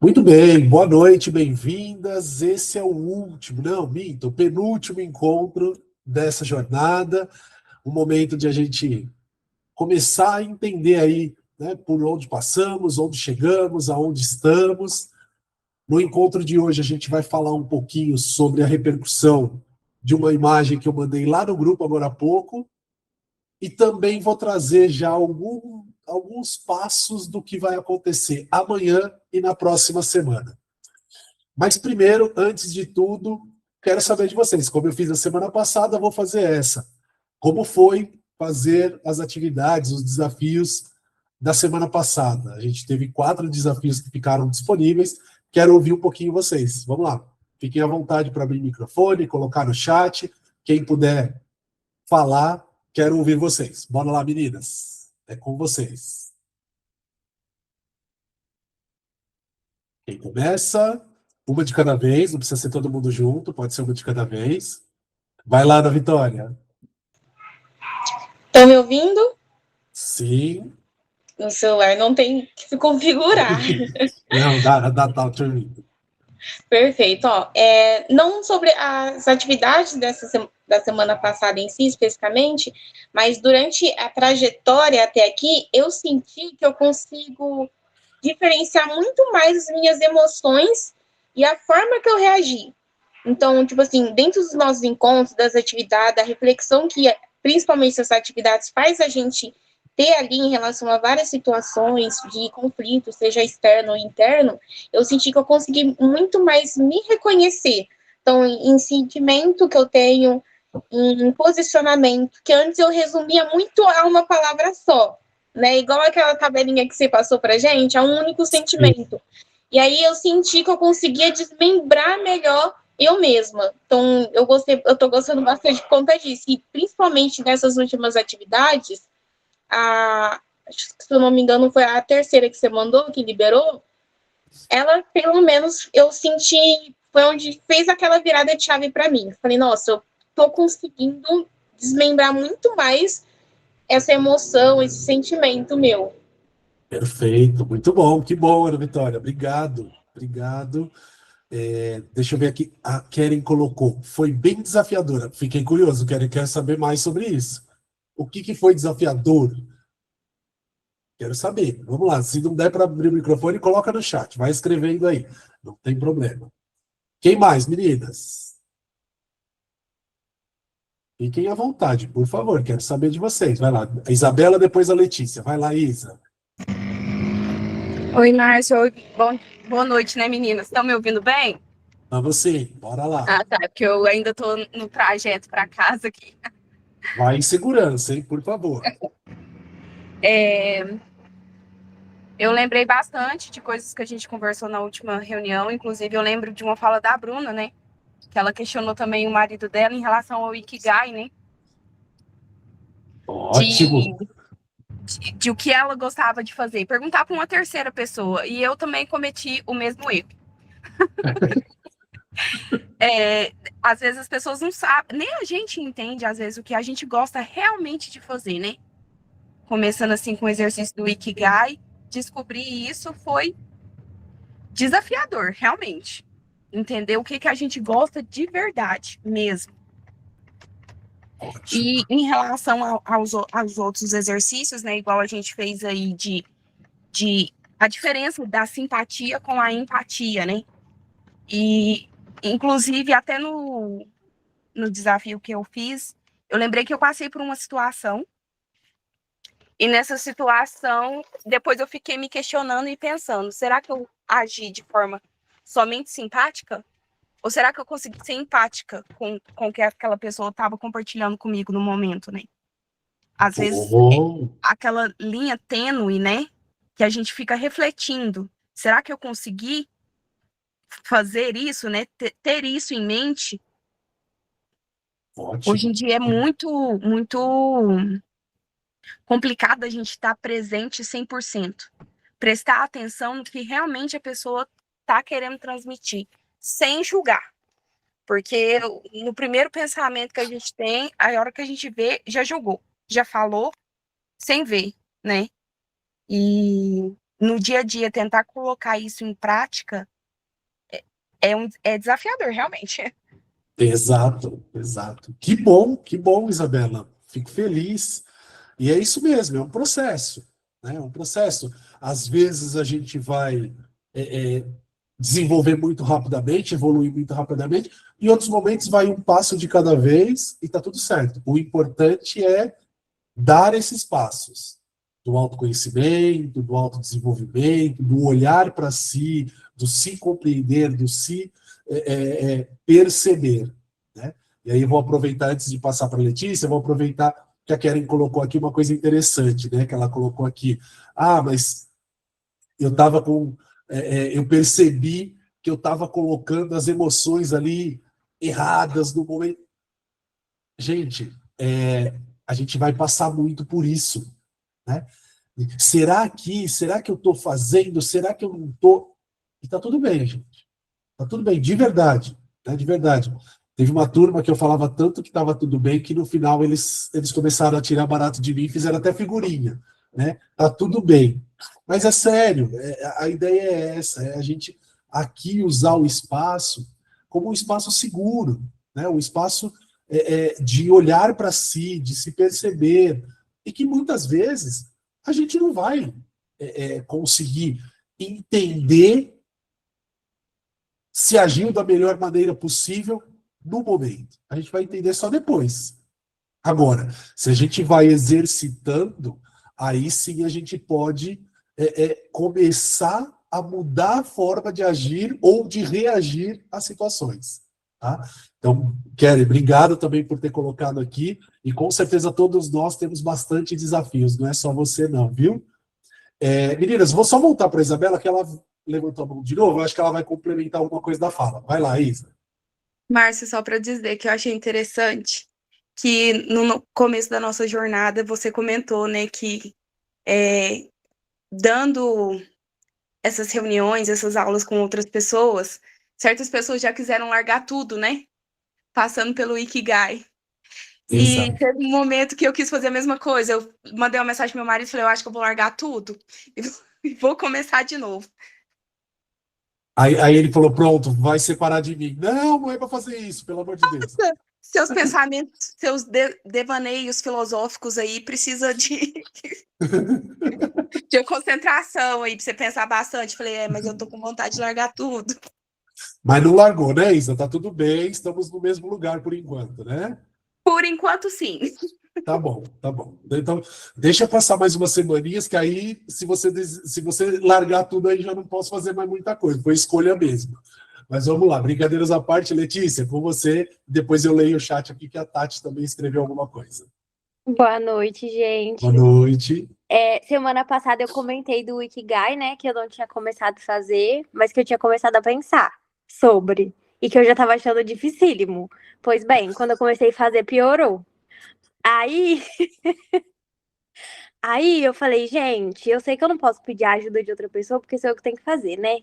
Muito bem, boa noite, bem-vindas. Esse é o último, não, minto, o penúltimo encontro dessa jornada, um momento de a gente começar a entender aí, né, por onde passamos, onde chegamos, aonde estamos. No encontro de hoje a gente vai falar um pouquinho sobre a repercussão de uma imagem que eu mandei lá no grupo agora há pouco, e também vou trazer já alguns passos do que vai acontecer amanhã e na próxima semana. Mas primeiro, antes de tudo, quero saber de vocês. Como eu fiz a semana passada, vou fazer essa. Como foi fazer as atividades, os desafios da semana passada? A gente teve 4 desafios que ficaram disponíveis. Quero ouvir um pouquinho vocês. Vamos lá. Fiquem à vontade para abrir o microfone, colocar no chat. Quem puder falar, quero ouvir vocês. Bora lá, meninas. É com vocês. Quem começa? Uma de cada vez, não precisa ser todo mundo junto, pode ser uma de cada vez. Vai lá, Ana Vitória. Estão me ouvindo? Sim. No celular não tem que se configurar. Não, dá, tá ouvindo. Perfeito. Ó, não sobre as atividades da semana passada em si, especificamente, mas durante a trajetória até aqui, eu senti que eu consigo diferenciar muito mais as minhas emoções e a forma que eu reagi. Então, tipo assim, dentro dos nossos encontros, das atividades, da reflexão que principalmente essas atividades faz a gente ter ali em relação a várias situações de conflito, seja externo ou interno, eu senti que eu consegui muito mais me reconhecer. Então, em sentimento que eu tenho, em posicionamento, que antes eu resumia muito a uma palavra só, né? Igual aquela tabelinha que você passou pra gente, é um único sentimento. E aí eu senti que eu conseguia desmembrar melhor eu mesma. Então, eu tô gostando bastante por conta disso. E principalmente nessas últimas atividades, se eu não me engano, foi a terceira que você mandou, que liberou, ela, pelo menos, eu senti, foi onde fez aquela virada de chave para mim. Falei, nossa, eu tô conseguindo desmembrar muito mais essa emoção, esse sentimento meu. Perfeito, muito bom, que bom, Ana Vitória. Obrigado, obrigado. Deixa eu ver aqui. A Keren colocou, foi bem desafiadora. Fiquei curioso, quero saber mais sobre isso. O que foi desafiador? Quero saber. Vamos lá, se não der para abrir o microfone, coloca no chat, vai escrevendo aí, não tem problema. Quem mais, meninas? Fiquem à vontade, por favor, quero saber de vocês. Vai lá, a Isabela, depois a Letícia. Vai lá, Isa. Oi, Márcio. Boa noite, né, meninas? Estão me ouvindo bem? Pra você, bora lá. Ah, tá, porque eu ainda estou no trajeto para casa aqui. Vai em segurança, hein, por favor. Eu lembrei bastante de coisas que a gente conversou na última reunião, inclusive eu lembro de uma fala da Bruna, né? Que ela questionou também o marido dela em relação ao Ikigai, né? Ótimo. De o que ela gostava de fazer, perguntar para uma terceira pessoa. E eu também cometi o mesmo erro. Às vezes as pessoas não sabem, nem a gente entende, às vezes, o que a gente gosta realmente de fazer, né? Começando assim com o exercício do Ikigai, descobrir isso foi desafiador, realmente. Entender o que a gente gosta de verdade mesmo. Ótimo. E em relação aos outros exercícios, né? Igual a gente fez aí de a diferença da simpatia com a empatia, né? E, inclusive, até no desafio que eu fiz, eu lembrei que eu passei por uma situação. E nessa situação, depois eu fiquei me questionando e pensando, será que eu agi de forma somente simpática? Ou será que eu consegui ser empática com o que aquela pessoa estava compartilhando comigo no momento, né? Às vezes, Bom. aquela linha tênue, né? Que a gente fica refletindo. Será que eu consegui fazer isso, né? Ter isso em mente? Hoje em Ótimo. dia é muito, muito complicado a gente estar presente 100%. Prestar atenção no que realmente a pessoa está querendo transmitir, sem julgar. Porque no primeiro pensamento que a gente tem, a hora que a gente vê, já julgou, já falou, sem ver, né? E no dia a dia, tentar colocar isso em prática é desafiador, realmente. Exato, exato. Que bom, Isabela. Fico feliz. E é isso mesmo, é um processo, né? É um processo. Às vezes a gente vai desenvolver muito rapidamente, evoluir muito rapidamente, em outros momentos vai um passo de cada vez e está tudo certo. O importante é dar esses passos do autoconhecimento, do autodesenvolvimento, do olhar para si, do se compreender, do se perceber, né? E aí eu vou aproveitar, antes de passar para a Letícia, eu vou aproveitar que a Karen colocou aqui uma coisa interessante, né? Que ela colocou aqui, mas eu estava com, eu percebi que eu estava colocando as emoções ali erradas no momento. Gente, a gente vai passar muito por isso, né? Será que eu estou fazendo? Será que eu não estou? E tá tudo bem, gente. Tá tudo bem, de verdade, né? De verdade. Teve uma turma que eu falava tanto que estava tudo bem que no final eles começaram a tirar barato de mim, fizeram até figurinha, né? Tá tudo bem. Mas é sério, a ideia é essa, é a gente aqui usar o espaço como um espaço seguro, né? Um espaço de olhar para si, de se perceber, e que muitas vezes a gente não vai conseguir entender se agiu da melhor maneira possível no momento. A gente vai entender só depois. Agora, se a gente vai exercitando, aí sim a gente pode começar a mudar a forma de agir ou de reagir às situações. Tá? Então, Kelly, obrigado também por ter colocado aqui, e com certeza todos nós temos bastante desafios, não é só você não, viu? Meninas, vou só voltar para a Isabela, que ela levantou a mão de novo, eu acho que ela vai complementar alguma coisa da fala. Vai lá, Isa. Márcio, só para dizer que eu achei interessante que no começo da nossa jornada você comentou, né, que dando essas reuniões, essas aulas com outras pessoas, certas pessoas já quiseram largar tudo, né? Passando pelo Ikigai. Exato. E teve um momento que eu quis fazer a mesma coisa. Eu mandei uma mensagem pro meu marido e falei, eu acho que eu vou largar tudo e vou começar de novo. Aí ele falou, pronto, vai separar de mim. Não é para fazer isso, pelo amor de Deus. Seus pensamentos, seus devaneios filosóficos aí precisa de concentração aí, pra você pensar bastante. Falei, mas eu tô com vontade de largar tudo. Mas não largou, né, Isa? Tá tudo bem, estamos no mesmo lugar por enquanto, né? Por enquanto, sim. Tá bom, tá bom. Então, deixa passar mais umas semaninhas, que aí, se você largar tudo, aí já não posso fazer mais muita coisa. Foi escolha mesmo. Mas vamos lá, brincadeiras à parte, Letícia, com você. Depois eu leio o chat aqui, que a Tati também escreveu alguma coisa. Boa noite, gente. Boa noite. Semana passada eu comentei do Ikigai, né? Que eu não tinha começado a fazer, mas que eu tinha começado a pensar sobre. E que eu já tava achando dificílimo. Pois bem, quando eu comecei a fazer, piorou. Aí eu falei, gente, eu sei que eu não posso pedir a ajuda de outra pessoa, porque sou eu que tenho que fazer, né?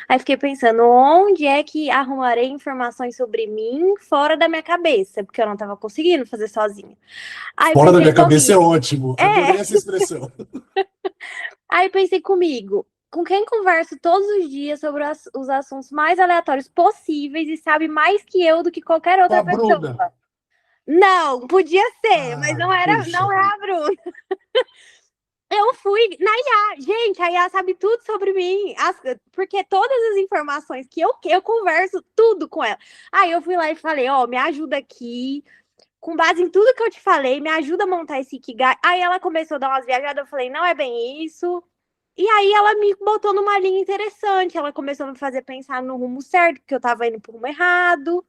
Aí fiquei pensando, onde é que arrumarei informações sobre mim fora da minha cabeça? Porque eu não tava conseguindo fazer sozinha. Aí Fora da pensei minha cabeça é comigo. ótimo. Adorei essa expressão. Aí pensei comigo, com quem converso todos os dias sobre os assuntos mais aleatórios possíveis e sabe mais que eu do que qualquer Com outra a pessoa? Bruna. Não, podia ser, mas não é puxa a Bruna. Eu fui na IA. Gente, a IA sabe tudo sobre mim. Porque todas as informações que eu converso tudo com ela. Aí eu fui lá e falei, me ajuda aqui. Com base em tudo que eu te falei, me ajuda a montar esse Ikigai. Aí ela começou a dar umas viajadas, eu falei, não é bem isso. E aí ela me botou numa linha interessante. Ela começou a me fazer pensar no rumo certo, porque eu tava indo pro rumo errado.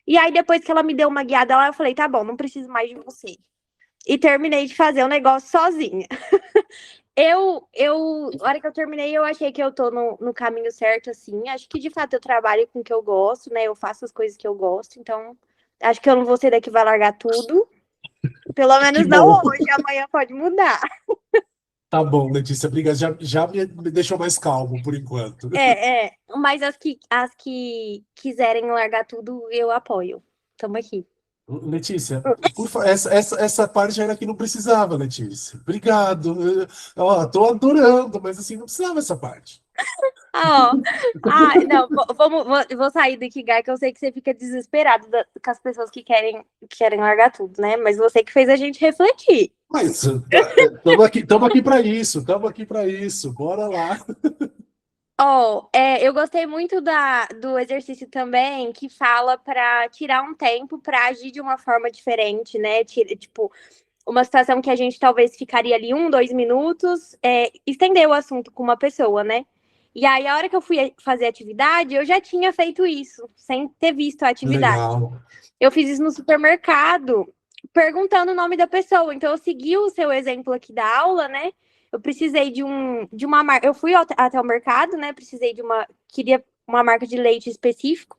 E aí depois que ela me deu uma guiada lá, eu falei, tá bom, não preciso mais de você. E terminei de fazer o negócio sozinha. A hora que eu terminei, eu achei que eu tô no caminho certo, assim. Acho que, de fato, eu trabalho com o que eu gosto, né? Eu faço as coisas que eu gosto. Então, acho que eu não vou ser daqui que vai largar tudo. Pelo menos não hoje. Amanhã pode mudar. Tá bom, Letícia, obrigado. Já me deixou mais calmo, por enquanto. Mas as que quiserem largar tudo, eu apoio. Tamo aqui. Letícia, essa parte era que não precisava, Letícia. Obrigado. Ó, tô adorando, mas assim, não precisava essa parte. Ah, ó. Não, vou sair daqui, Gai, que eu sei que você fica desesperado com as pessoas que querem largar tudo, né? Mas você que fez a gente refletir. Mas estamos aqui para isso, bora lá. Eu gostei muito do exercício também que fala para tirar um tempo para agir de uma forma diferente, né? Tipo, uma situação que a gente talvez ficaria ali 1, 2 minutos, estender o assunto com uma pessoa, né? E aí, a hora que eu fui fazer atividade, eu já tinha feito isso, sem ter visto a atividade. Legal. Eu fiz isso no supermercado, perguntando o nome da pessoa. Então, eu segui o seu exemplo aqui da aula, né? Eu precisei de uma marca. Eu fui até o mercado, né? Queria uma marca de leite específico.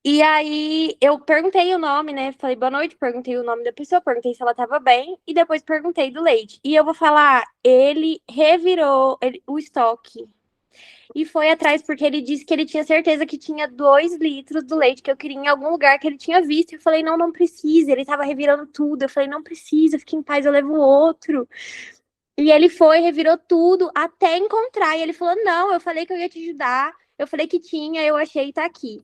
E aí eu perguntei o nome, né? Falei boa noite, perguntei o nome da pessoa, perguntei se ela tava bem e depois perguntei do leite. E eu vou falar, ele revirou o estoque e foi atrás porque ele disse que ele tinha certeza que tinha 2 litros do leite que eu queria em algum lugar que ele tinha visto. Eu falei, não precisa. Ele tava revirando tudo. Eu falei, não precisa, fique em paz, eu levo outro. E ele foi, revirou tudo até encontrar. E ele falou, não, eu falei que eu ia te ajudar. Eu falei que tinha, eu achei, tá aqui.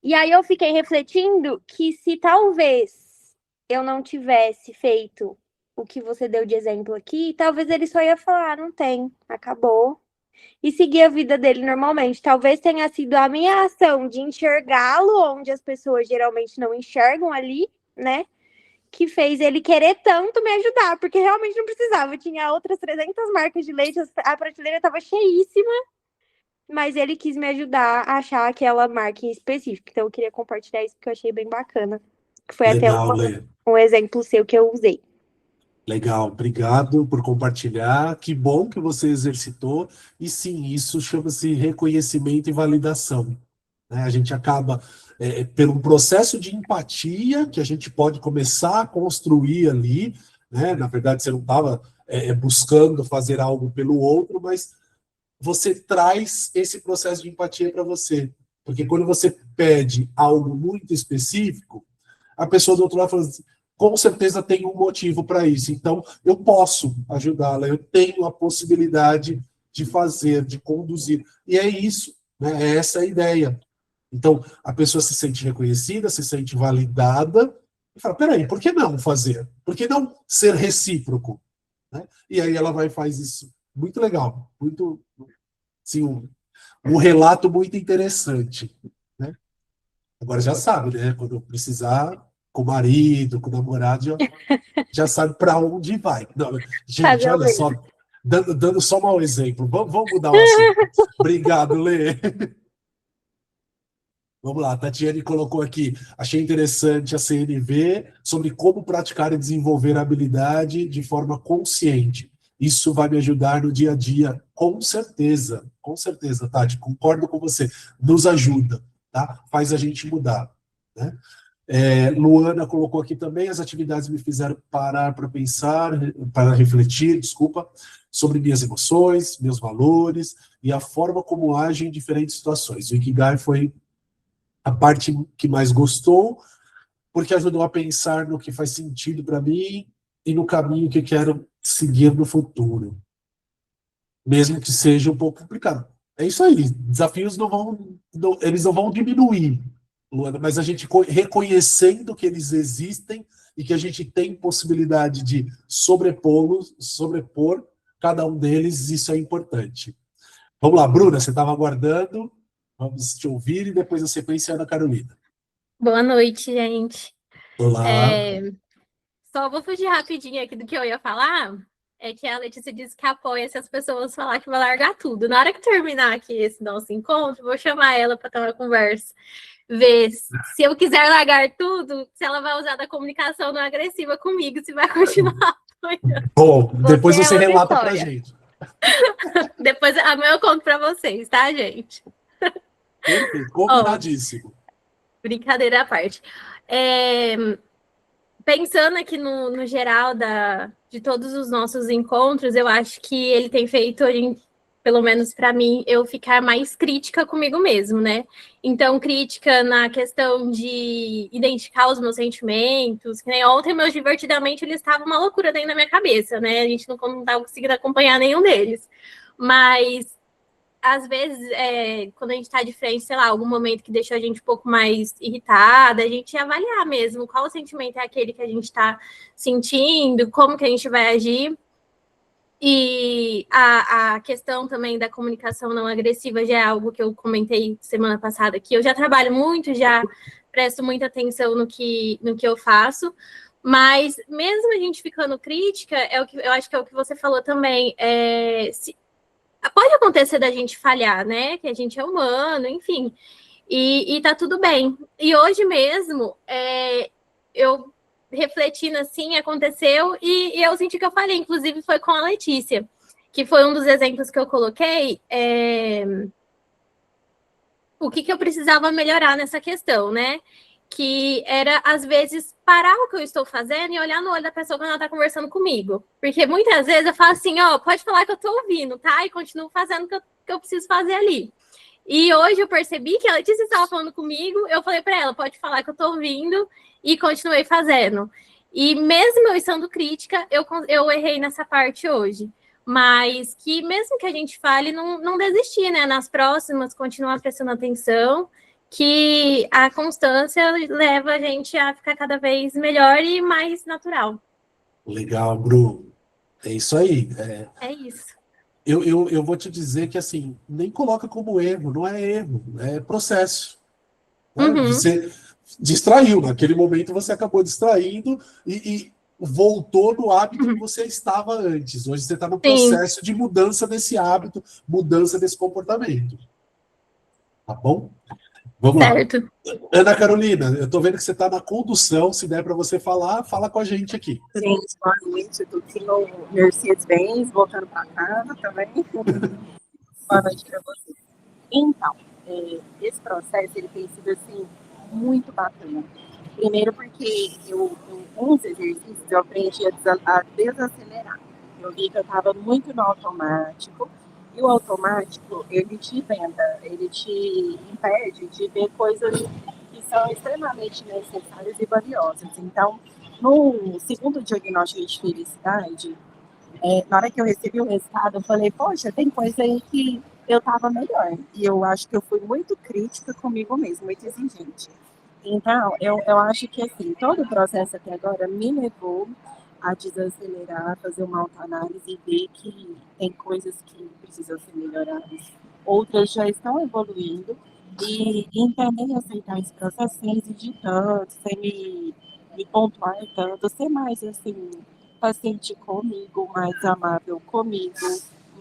E aí eu fiquei refletindo que se talvez eu não tivesse feito o que você deu de exemplo aqui, talvez ele só ia falar, não tem, acabou. E seguir a vida dele normalmente. Talvez tenha sido a minha ação de enxergá-lo onde as pessoas geralmente não enxergam ali, né? Que fez ele querer tanto me ajudar, porque realmente não precisava. Tinha outras 300 marcas de leite, a prateleira estava cheíssima, mas ele quis me ajudar a achar aquela marca em específico. Então eu queria compartilhar isso porque eu achei bem bacana. Foi Legal, até Lê. um exemplo seu que eu usei. Legal, obrigado por compartilhar. Que bom que você exercitou. E sim, isso chama-se reconhecimento e validação, né? A gente acaba, pelo processo de empatia que a gente pode começar a construir ali, né? Na verdade, você não estava buscando fazer algo pelo outro, mas você traz esse processo de empatia para você. Porque quando você pede algo muito específico, a pessoa do outro lado fala assim, com certeza tem um motivo para isso. Então, eu posso ajudá-la, eu tenho a possibilidade de fazer, de conduzir. E é isso, né? É essa a ideia. Então, a pessoa se sente reconhecida, se sente validada, e fala, peraí, por que não fazer? Por que não ser recíproco? Né? E aí ela vai e faz isso. Muito legal, muito, sim, um relato muito interessante. Né? Agora já sabe, né? Quando precisar, com o marido, com o namorado, já sabe para onde vai. Não, gente, olha só, dando só mau exemplo. Vamos mudar o assunto. Obrigado, Lê. Vamos lá, a Tatiane colocou aqui, achei interessante a CNV sobre como praticar e desenvolver a habilidade de forma consciente. Isso vai me ajudar no dia a dia, com certeza, Tati, concordo com você, nos ajuda, tá? Faz a gente mudar, né? Luana colocou aqui também, as atividades me fizeram parar para pensar, para refletir, desculpa, sobre minhas emoções, meus valores e a forma como agem em diferentes situações. O Ikigai foi a parte que mais gostou, porque ajudou a pensar no que faz sentido para mim e no caminho que quero seguir no futuro, mesmo que seja um pouco complicado. É isso aí, desafios eles não vão diminuir, Luana, mas a gente reconhecendo que eles existem e que a gente tem possibilidade de sobrepor cada um deles, isso é importante. Vamos lá, Bruna, você estava aguardando, vamos te ouvir e depois a sequência é da Carolina. Boa noite, gente. Olá. Só vou fugir rapidinho aqui do que eu ia falar. É que a Letícia disse que apoia se as pessoas falar que vai largar tudo. Na hora que terminar aqui esse nosso encontro, vou chamar ela para ter uma conversa. Ver se eu quiser largar tudo, se ela vai usar da comunicação não agressiva comigo, se vai continuar apoiando. Bom, depois você outra relata pra história. gente. Depois amanhã eu conto para vocês, tá, gente? Perfeito, combinadíssimo. Brincadeira à parte. Pensando aqui no geral de todos os nossos encontros, eu acho que ele tem feito a gente pelo menos para mim, eu ficar mais crítica comigo mesmo, né? Então, crítica na questão de identificar os meus sentimentos, que nem ontem, meus divertidamente, eles estavam uma loucura dentro da minha cabeça, né? A gente não estava conseguindo acompanhar nenhum deles. Mas, às vezes, quando a gente está de frente, sei lá, algum momento que deixou a gente um pouco mais irritada, a gente avaliar mesmo qual sentimento é aquele que a gente está sentindo, como que a gente vai agir. E a questão também da comunicação não agressiva já é algo que eu comentei semana passada, que eu já trabalho muito, já presto muita atenção no que eu faço, mas mesmo a gente ficando crítica, eu acho que é o que você falou também, pode acontecer da gente falhar, né? Que a gente é humano, enfim, e tá tudo bem. E hoje mesmo, eu refletindo assim, aconteceu, e eu senti que eu falei, inclusive foi com a Letícia, que foi um dos exemplos que eu coloquei, o que eu precisava melhorar nessa questão, né? Que era, às vezes, parar o que eu estou fazendo e olhar no olho da pessoa quando ela está conversando comigo. Porque muitas vezes eu falo assim, pode falar que eu estou ouvindo, tá? E continuo fazendo o que eu preciso fazer ali. E hoje eu percebi que a Letícia estava falando comigo, eu falei para ela, pode falar que eu estou ouvindo, e continuei fazendo. E mesmo eu estando crítica, eu errei nessa parte hoje. Mas que mesmo que a gente fale, não desistir, né? Nas próximas, continuar prestando atenção, que a constância leva a gente a ficar cada vez melhor e mais natural. Legal, Bruno. É isso aí. É isso. Eu vou te dizer que, assim, nem coloca como erro, não é erro, é processo. Uhum. Você distraiu, naquele momento você acabou distraindo e voltou no hábito que você estava antes. Hoje você está no processo de mudança desse hábito, mudança desse comportamento. Tá bom? Vamos certo. Lá. Ana Carolina, eu estou vendo que você está na condução, se der para você falar, fala com a gente aqui. Gente, boa noite, estou aqui no Mercedes-Benz, voltando para casa também. Boa noite para vocês. Então, esse processo, ele tem sido, assim, muito bacana. Primeiro porque em uns exercícios eu aprendi a desacelerar. Eu vi que eu estava muito no automático, e o automático, ele te venda, ele te impede de ver coisas que são extremamente necessárias e valiosas. Então, no segundo diagnóstico de felicidade, na hora que eu recebi o resultado, eu falei, poxa, tem coisa aí que eu estava melhor. E eu acho que eu fui muito crítica comigo mesma, muito exigente. Então, eu acho que, assim, todo o processo até agora me levou a desacelerar, fazer uma autoanálise e ver que tem coisas que precisam ser melhoradas. Outras já estão evoluindo e entender e aceitar esse processo sem exigir tanto, sem me pontuar tanto, ser mais, assim, paciente comigo, mais amável comigo,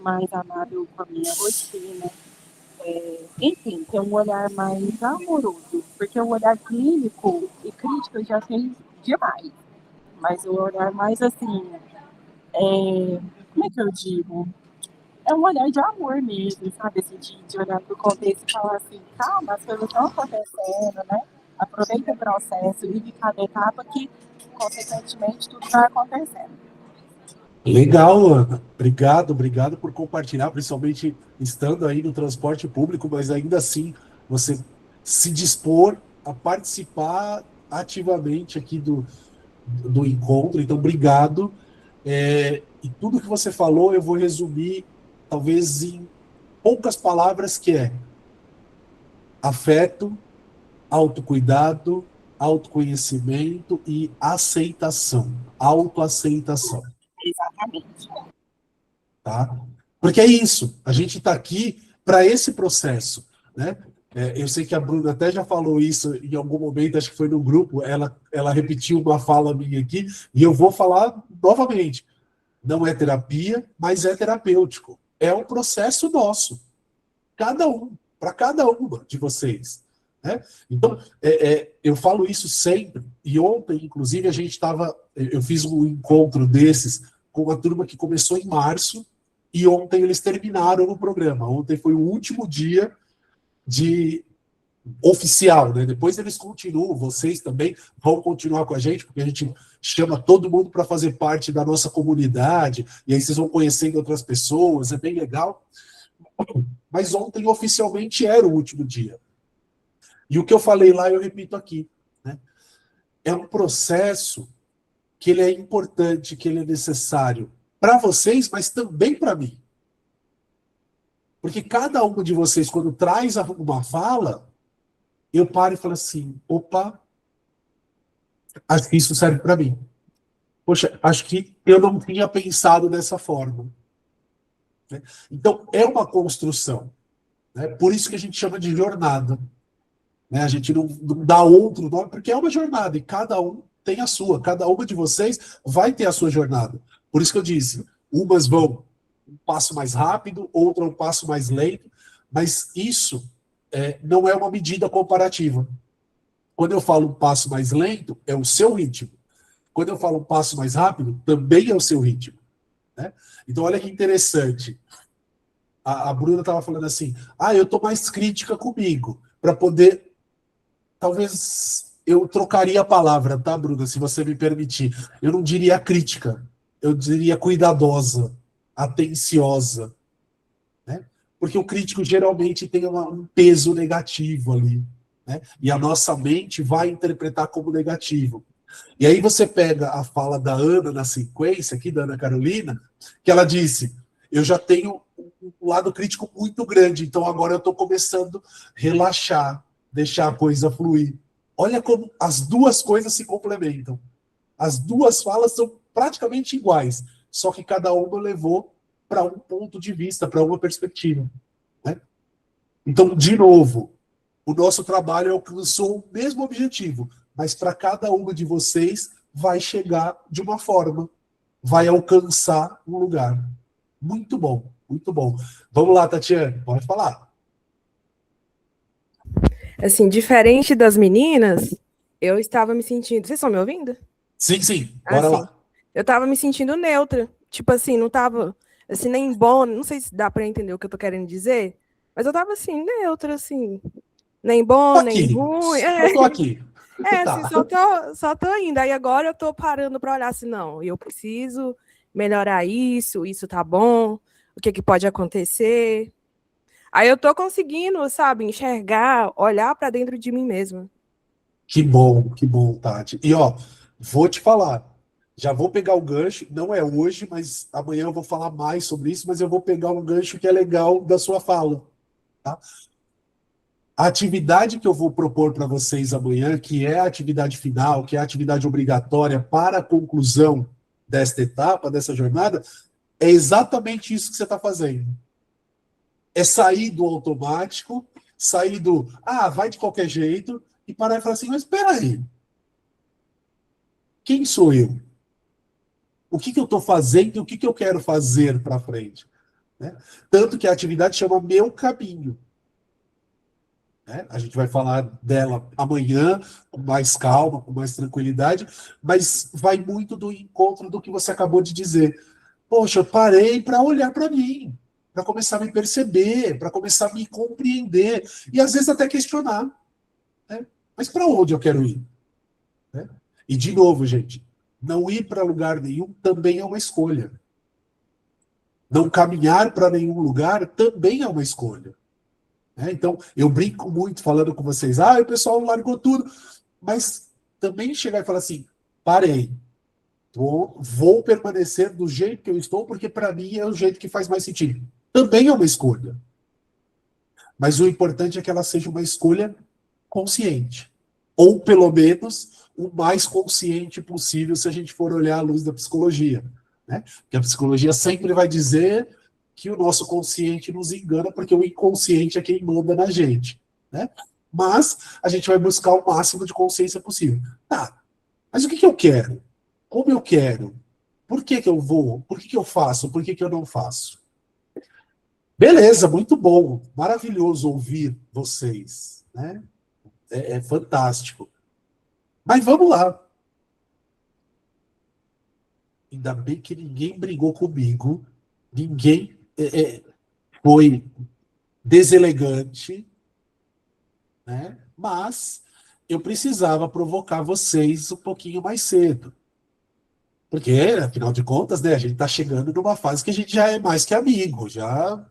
mais amável com a minha rotina. Enfim, ter um olhar mais amoroso, porque o olhar clínico e crítico eu já tenho demais, mas o olhar mais assim, como é que eu digo? É um olhar de amor mesmo, sabe? Assim, de olhar para o contexto e falar assim, calma, as coisas estão acontecendo, né? Aproveita o processo, vive cada etapa que, consequentemente, tudo vai acontecendo. Legal, Ana. Obrigado por compartilhar, principalmente estando aí no transporte público, mas ainda assim você se dispor a participar ativamente aqui do encontro. Então, obrigado. E tudo que você falou eu vou resumir, talvez em poucas palavras, que é afeto, autocuidado, autoconhecimento e aceitação, autoaceitação. Exatamente. Tá? Porque é isso, a gente está aqui para esse processo, né? Eu sei que a Bruna até já falou isso em algum momento, acho que foi no grupo, ela repetiu uma fala minha aqui, e eu vou falar novamente. Não é terapia, mas é terapêutico. É um processo nosso. Para cada uma de vocês. Né? Então, eu falo isso sempre, e ontem, inclusive, eu fiz um encontro desses com uma turma que começou em março, e ontem eles terminaram o programa. Ontem foi o último dia oficial, né? Depois eles continuam, vocês também vão continuar com a gente, porque a gente chama todo mundo para fazer parte da nossa comunidade, e aí vocês vão conhecendo outras pessoas, é bem legal. Mas ontem, oficialmente, era o último dia. E o que eu falei lá, eu repito aqui. Né? É um processo que ele é importante, que ele é necessário para vocês, mas também para mim. Porque cada um de vocês, quando traz uma fala, eu paro e falo assim, opa, acho que isso serve para mim. Poxa, acho que eu não tinha pensado dessa forma. Né? Então, é uma construção. Né? Por isso que a gente chama de jornada. Né? A gente não dá outro nome, porque é uma jornada, e cada um tem a sua. Cada uma de vocês vai ter a sua jornada. Por isso que eu disse, umas vão um passo mais rápido, outra um passo mais lento, mas isso não é uma medida comparativa. Quando eu falo um passo mais lento, é o seu ritmo. Quando eu falo um passo mais rápido, também é o seu ritmo. Né? Então, olha que interessante. A Bruna estava falando assim, eu estou mais crítica comigo, para poder... Talvez eu trocaria a palavra, tá, Bruna, se você me permitir. Eu não diria crítica, eu diria cuidadosa, atenciosa. Né? Porque o crítico geralmente tem um peso negativo ali. Né? E a nossa mente vai interpretar como negativo. E aí você pega a fala da Ana na sequência, aqui da Ana Carolina, que ela disse, eu já tenho um lado crítico muito grande, então agora eu estou começando a relaxar, deixar a coisa fluir. Olha como as duas coisas se complementam. As duas falas são praticamente iguais, só que cada uma levou para um ponto de vista, para uma perspectiva. Né? Então, de novo, o nosso trabalho alcançou o mesmo objetivo, mas para cada uma de vocês vai chegar de uma forma, vai alcançar um lugar. Muito bom, muito bom. Vamos lá, Tatiane, pode falar. Assim, diferente das meninas, eu estava me sentindo... Vocês estão me ouvindo? Sim, sim, bora assim, lá. Eu estava me sentindo neutra. Tipo assim, não estava assim, nem bom, não sei se dá para entender o que eu tô querendo dizer, mas eu estava assim, neutra, assim, nem bom, nem ruim. Eu tô aqui. Assim, só tô indo. Aí agora eu tô parando para olhar assim, não, eu preciso melhorar isso tá bom, o que pode acontecer. Aí eu tô conseguindo, sabe, enxergar, olhar para dentro de mim mesma. Que bom, Tati. E ó, vou te falar, já vou pegar o gancho, não é hoje, mas amanhã eu vou falar mais sobre isso, mas eu vou pegar um gancho que é legal da sua fala. Tá? A atividade que eu vou propor para vocês amanhã, que é a atividade final, que é a atividade obrigatória para a conclusão desta etapa, dessa jornada, é exatamente isso que você está fazendo. É sair do automático, sair do, vai de qualquer jeito, e parar e falar assim, mas espera aí. Quem sou eu? O que eu estou fazendo e o que eu quero fazer para frente? Né? Tanto que a atividade chama Meu Caminho. Né? A gente vai falar dela amanhã, com mais calma, com mais tranquilidade, mas vai muito do encontro do que você acabou de dizer. Poxa, eu parei para olhar para mim, para começar a me perceber, para começar a me compreender, e às vezes até questionar. Né? Mas para onde eu quero ir? Né? E, de novo, gente, não ir para lugar nenhum também é uma escolha. Não caminhar para nenhum lugar também é uma escolha. Né? Então, eu brinco muito falando com vocês, o pessoal largou tudo, mas também chegar e falar assim, parei, vou permanecer do jeito que eu estou, porque para mim é o jeito que faz mais sentido. Também é uma escolha. Mas o importante é que ela seja uma escolha consciente. Ou, pelo menos, o mais consciente possível, se a gente for olhar à luz da psicologia. Né? Porque a psicologia sempre vai dizer que o nosso consciente nos engana, porque o inconsciente é quem manda na gente. Né? Mas a gente vai buscar o máximo de consciência possível. Tá, mas o que eu quero? Como eu quero? Por que eu vou? Por que eu faço? Por que eu não faço? Beleza, muito bom. Maravilhoso ouvir vocês. Né? É fantástico. Mas vamos lá. Ainda bem que ninguém brigou comigo, ninguém foi deselegante, né? Mas eu precisava provocar vocês um pouquinho mais cedo. Porque, afinal de contas, né, a gente está chegando numa fase que a gente já é mais que amigo, já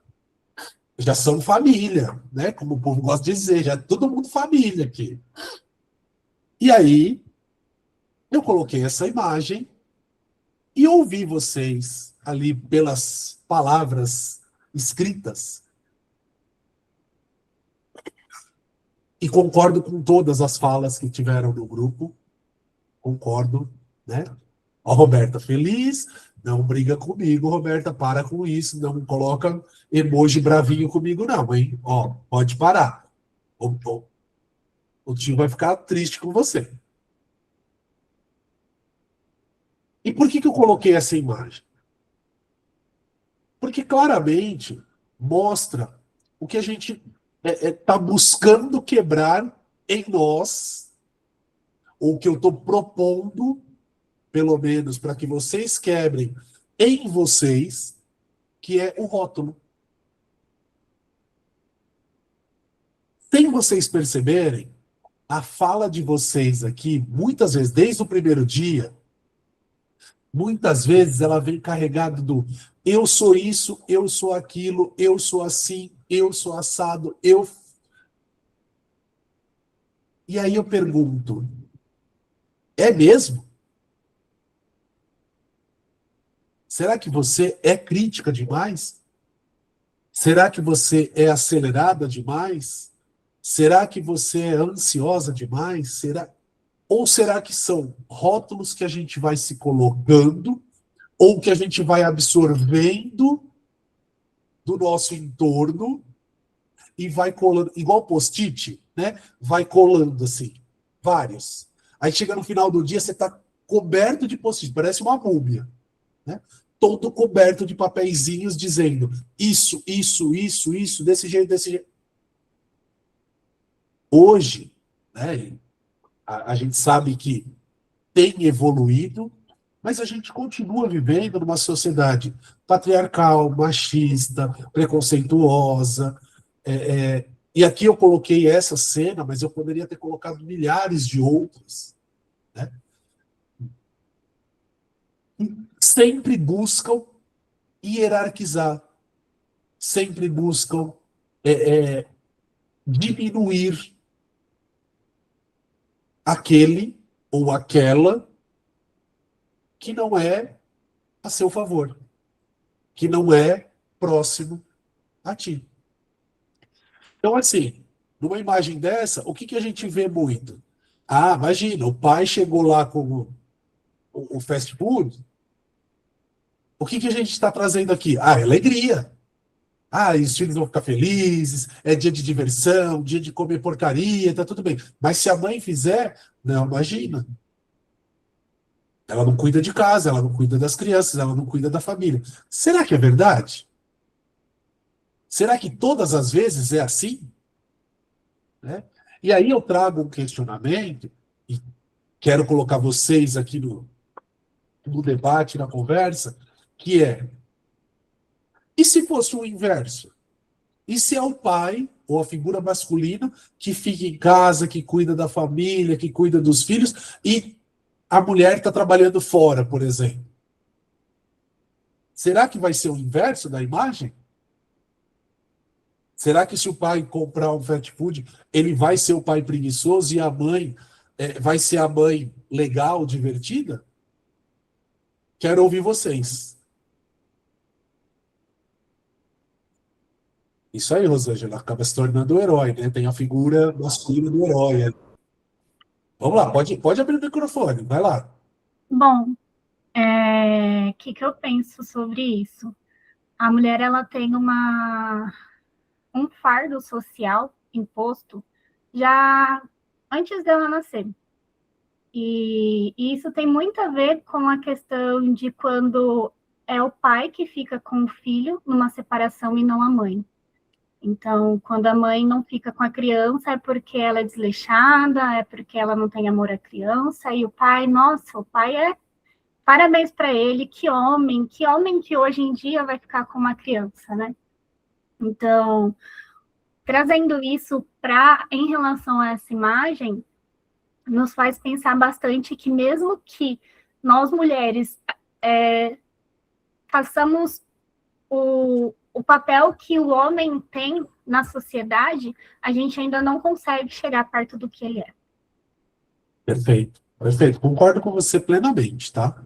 já são família, né? Como o povo gosta de dizer, já é todo mundo família aqui. E aí, eu coloquei essa imagem e ouvi vocês ali pelas palavras escritas. E concordo com todas as falas que tiveram no grupo. Concordo, né? Ó, Roberta, feliz, não briga comigo, Roberta, para com isso, não coloca emoji bravinho comigo, não, hein? Ó, pode parar. O tio vai ficar triste com você. E por que eu coloquei essa imagem? Porque claramente mostra o que a gente está buscando quebrar em nós, ou que eu estou propondo, pelo menos para que vocês quebrem em vocês, que é o rótulo. Sem vocês perceberem, a fala de vocês aqui, muitas vezes, desde o primeiro dia, muitas vezes ela vem carregada do eu sou isso, eu sou aquilo, eu sou assim, eu sou assado, eu... E aí eu pergunto, é mesmo? Será que você é crítica demais? Será que você é acelerada demais? Será que você é ansiosa demais? Ou será que são rótulos que a gente vai se colocando ou que a gente vai absorvendo do nosso entorno e vai colando, igual post-it, né? Vai colando assim, vários. Aí chega no final do dia, você está coberto de post-it, parece uma múmia, né? Todo coberto de papeizinhos dizendo isso, desse jeito, desse jeito. Hoje, né, a gente sabe que tem evoluído, mas a gente continua vivendo numa sociedade patriarcal, machista, preconceituosa. E aqui eu coloquei essa cena, mas eu poderia ter colocado milhares de outras, né? Sempre buscam hierarquizar, sempre buscam diminuir aquele ou aquela que não é a seu favor, que não é próximo a ti. Então, assim, numa imagem dessa, o que a gente vê muito? Ah, imagina, o pai chegou lá com o fast food, o que a gente está trazendo aqui? Ah, alegria. Ah, os filhos vão ficar felizes, é dia de diversão, dia de comer porcaria, tá tudo bem. Mas se a mãe fizer, não, imagina. Ela não cuida de casa, ela não cuida das crianças, ela não cuida da família. Será que é verdade? Será que todas as vezes é assim? Né? E aí eu trago um questionamento, e quero colocar vocês aqui no debate, na conversa, que é: e se fosse o inverso? E se é o pai, ou a figura masculina, que fica em casa, que cuida da família, que cuida dos filhos, e a mulher está trabalhando fora, por exemplo? Será que vai ser o inverso da imagem? Será que se o pai comprar um fast food, ele vai ser o pai preguiçoso e a mãe vai ser a mãe legal, divertida? Quero ouvir vocês. Isso aí, Rosângela, acaba se tornando o herói, né? Tem a figura masculina do herói. Vamos lá, pode abrir o microfone, vai lá. Bom, o que eu penso sobre isso? A mulher, ela tem um fardo social imposto já antes dela nascer. E isso tem muito a ver com a questão de quando é o pai que fica com o filho numa separação e não a mãe. Então, quando a mãe não fica com a criança, é porque ela é desleixada, é porque ela não tem amor à criança, e o pai, nossa, o pai parabéns para ele, que homem que hoje em dia vai ficar com uma criança, né? Então, trazendo isso em relação a essa imagem, nos faz pensar bastante que mesmo que nós mulheres façamos o papel que o homem tem na sociedade, a gente ainda não consegue chegar perto do que ele é. Perfeito, perfeito. Concordo com você plenamente, tá?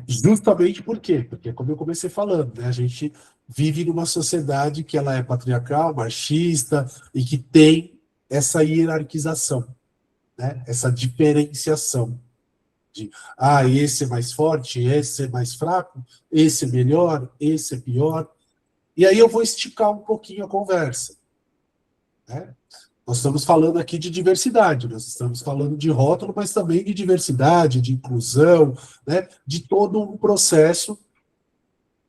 Justamente por quê? Porque, como eu comecei falando, né, a gente vive numa sociedade que ela é patriarcal, machista, e que tem essa hierarquização, né? Essa diferenciação. Esse é mais forte, esse é mais fraco, esse é melhor, esse é pior. E aí eu vou esticar um pouquinho a conversa, né? Nós estamos falando aqui de diversidade, nós estamos falando de rótulo, mas também de diversidade, de inclusão, né? De todo um processo.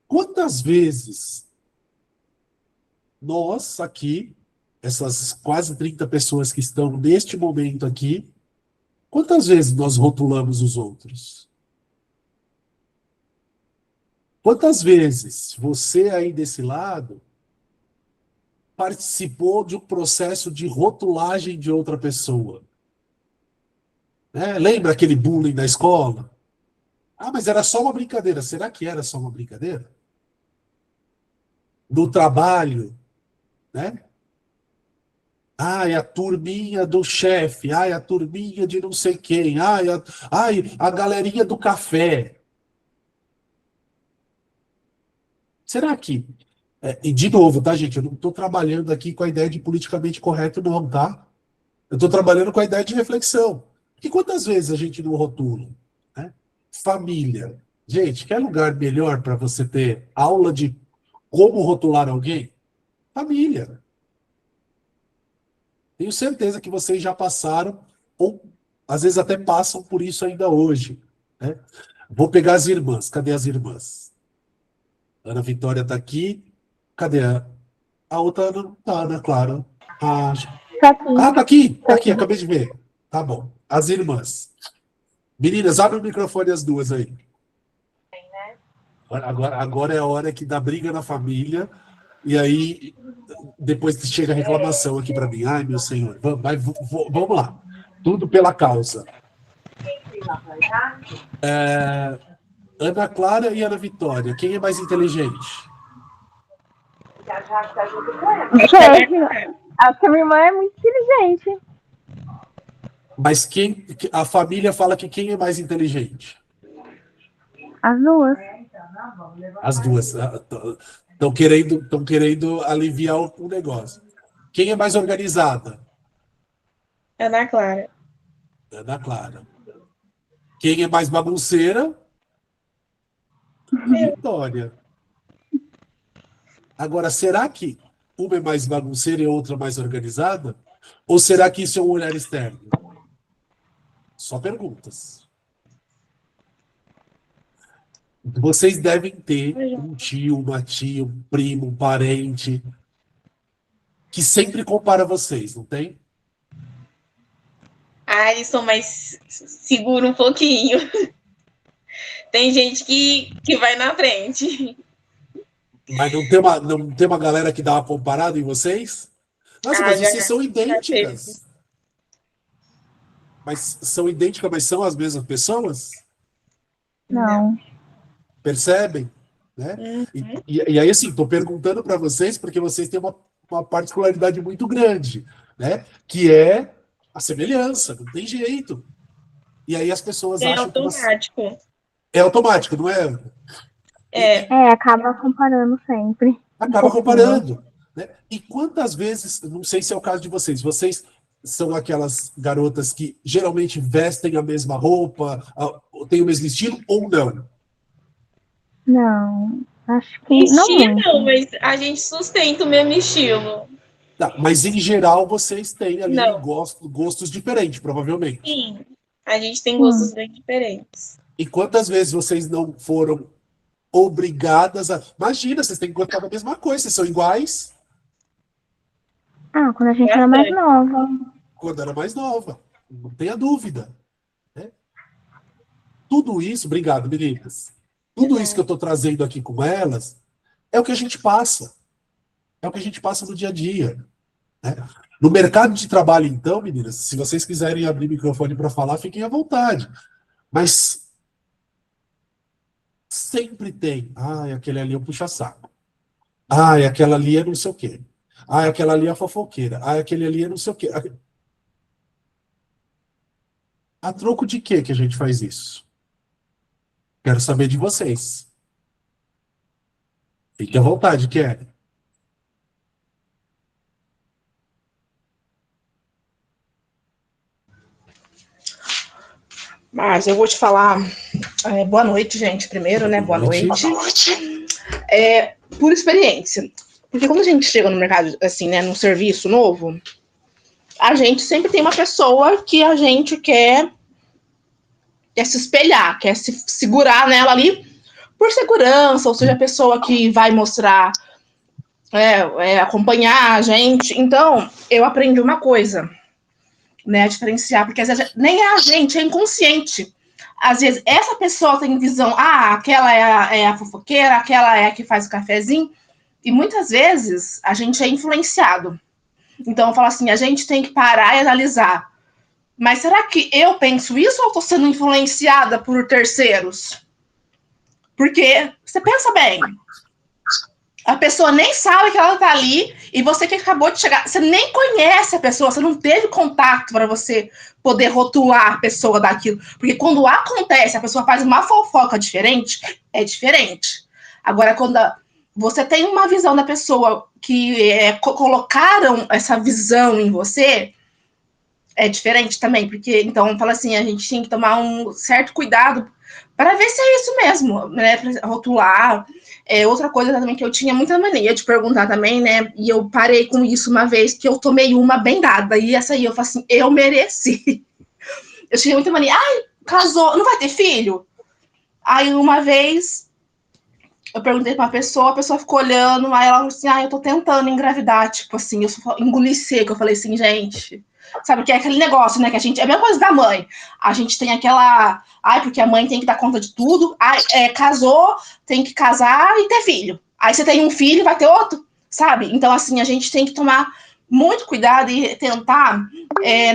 Quantas vezes nós aqui, essas quase 30 pessoas que estão neste momento aqui, quantas vezes nós rotulamos os outros? Quantas vezes você aí desse lado participou de um processo de rotulagem de outra pessoa? Né? Lembra aquele bullying na escola? Mas era só uma brincadeira. Será que era só uma brincadeira? No trabalho, né? É a turminha do chefe, é a turminha de não sei quem, a galerinha do café. Será que... E de novo, tá, gente? Eu não estou trabalhando aqui com a ideia de politicamente correto, não, tá? Eu estou trabalhando com a ideia de reflexão. E quantas vezes a gente não rotula? Né? Família. Gente, quer lugar melhor para você ter aula de como rotular alguém? Família. Tenho certeza que vocês já passaram, ou às vezes até passam por isso ainda hoje. Né? Vou pegar as irmãs. Cadê as irmãs? Ana Vitória está aqui. Cadê a outra? Ana não está, né? Claro. Tá aqui. Tá aqui. Tá aqui, acabei de ver. Tá bom. As irmãs. Meninas, abre o microfone as duas aí. Agora é a hora que dá briga na família. E aí, depois chega a reclamação aqui para mim. Ai, meu senhor, vamos lá. Tudo pela causa. Ana Clara e Ana Vitória, quem é mais inteligente? Acho que a minha irmã é muito inteligente. Mas a família fala que quem é mais inteligente? As duas. As duas. Estão querendo aliviar o negócio. Quem é mais organizada? Ana Clara. Ana Clara. Quem é mais bagunceira? Vitória. Agora, será que uma é mais bagunceira e a outra mais organizada? Ou será que isso é um olhar externo? Só perguntas. Vocês devem ter um tio, uma tia, um primo, um parente que sempre compara vocês, não tem? Eles são mais seguros um pouquinho. Tem gente que vai na frente. Mas não tem uma galera que dá uma comparada em vocês? Nossa, mas vocês são idênticas. Mas são idênticas, mas são as mesmas pessoas? Não. Percebem? Né? E aí, assim, estou perguntando para vocês porque vocês têm uma particularidade muito grande, né? Que é a semelhança, não tem jeito. E aí as pessoas acham automático. que... É automático, não é? Acaba comparando sempre. Acaba comparando. Né? E quantas vezes, não sei se é o caso de vocês são aquelas garotas que geralmente vestem a mesma roupa, têm o mesmo estilo, ou não? Não, acho que Estilo, não. Mas a gente sustenta o mesmo estilo. Tá, mas em geral vocês têm ali Não. gostos diferentes, provavelmente. Sim, a gente tem gostos bem diferentes. E quantas vezes vocês não foram obrigadas a... Imagina, vocês têm que gostar da mesma coisa, vocês são iguais. Quando a gente era mais nova. Quando era mais nova, não tenha dúvida. Né? Tudo isso, obrigado, meninas. Tudo isso que eu estou trazendo aqui com elas é o que a gente passa. É o que a gente passa no dia a dia. Né? No mercado de trabalho, então, meninas, se vocês quiserem abrir o microfone para falar, fiquem à vontade. Mas sempre tem. Aquele ali é um puxa-saco. Ah, aquela ali é não sei o quê. Ah, aquela ali é a fofoqueira. Ah, aquele ali é não sei o quê. A troco de quê que a gente faz isso? Quero saber de vocês. Fique à vontade, Kelly. Mas eu vou te falar. Boa noite, gente. Primeiro, né? Boa noite. Por experiência. Porque quando a gente chega no mercado, assim, né? Num serviço novo, a gente sempre tem uma pessoa que a gente quer se espelhar, quer se segurar nela ali por segurança, ou seja, a pessoa que vai mostrar, acompanhar a gente. Então, eu aprendi uma coisa, né? A diferenciar, porque às vezes nem é a gente, é inconsciente. Às vezes, essa pessoa tem visão, aquela é a fofoqueira, aquela é a que faz o cafezinho, e muitas vezes a gente é influenciado. Então, eu falo assim, a gente tem que parar e analisar. Mas será que eu penso isso ou estou sendo influenciada por terceiros? Porque, você pensa bem, a pessoa nem sabe que ela está ali e você que acabou de chegar, você nem conhece a pessoa, você não teve contato para você poder rotular a pessoa daquilo. Porque quando acontece, a pessoa faz uma fofoca diferente, é diferente. Agora, quando você tem uma visão da pessoa que colocaram essa visão em você, é diferente também. Porque, então, fala assim, a gente tem que tomar um certo cuidado para ver se é isso mesmo, né? Pra rotular. Outra coisa também que eu tinha muita mania de perguntar também, né? E eu parei com isso uma vez, que eu tomei uma bem dada. E essa aí eu falei assim, eu mereci. Eu tinha muita mania. Casou, não vai ter filho? Aí uma vez eu perguntei pra uma pessoa, a pessoa ficou olhando, aí ela falou assim, eu tô tentando engravidar, tipo assim, eu só engoli seco, eu falei assim, gente, sabe, que é aquele negócio, né, que a gente, é a mesma coisa da mãe, a gente tem aquela, porque a mãe tem que dar conta de tudo, casou, tem que casar e ter filho, aí você tem um filho, vai ter outro, sabe, então assim, a gente tem que tomar muito cuidado e tentar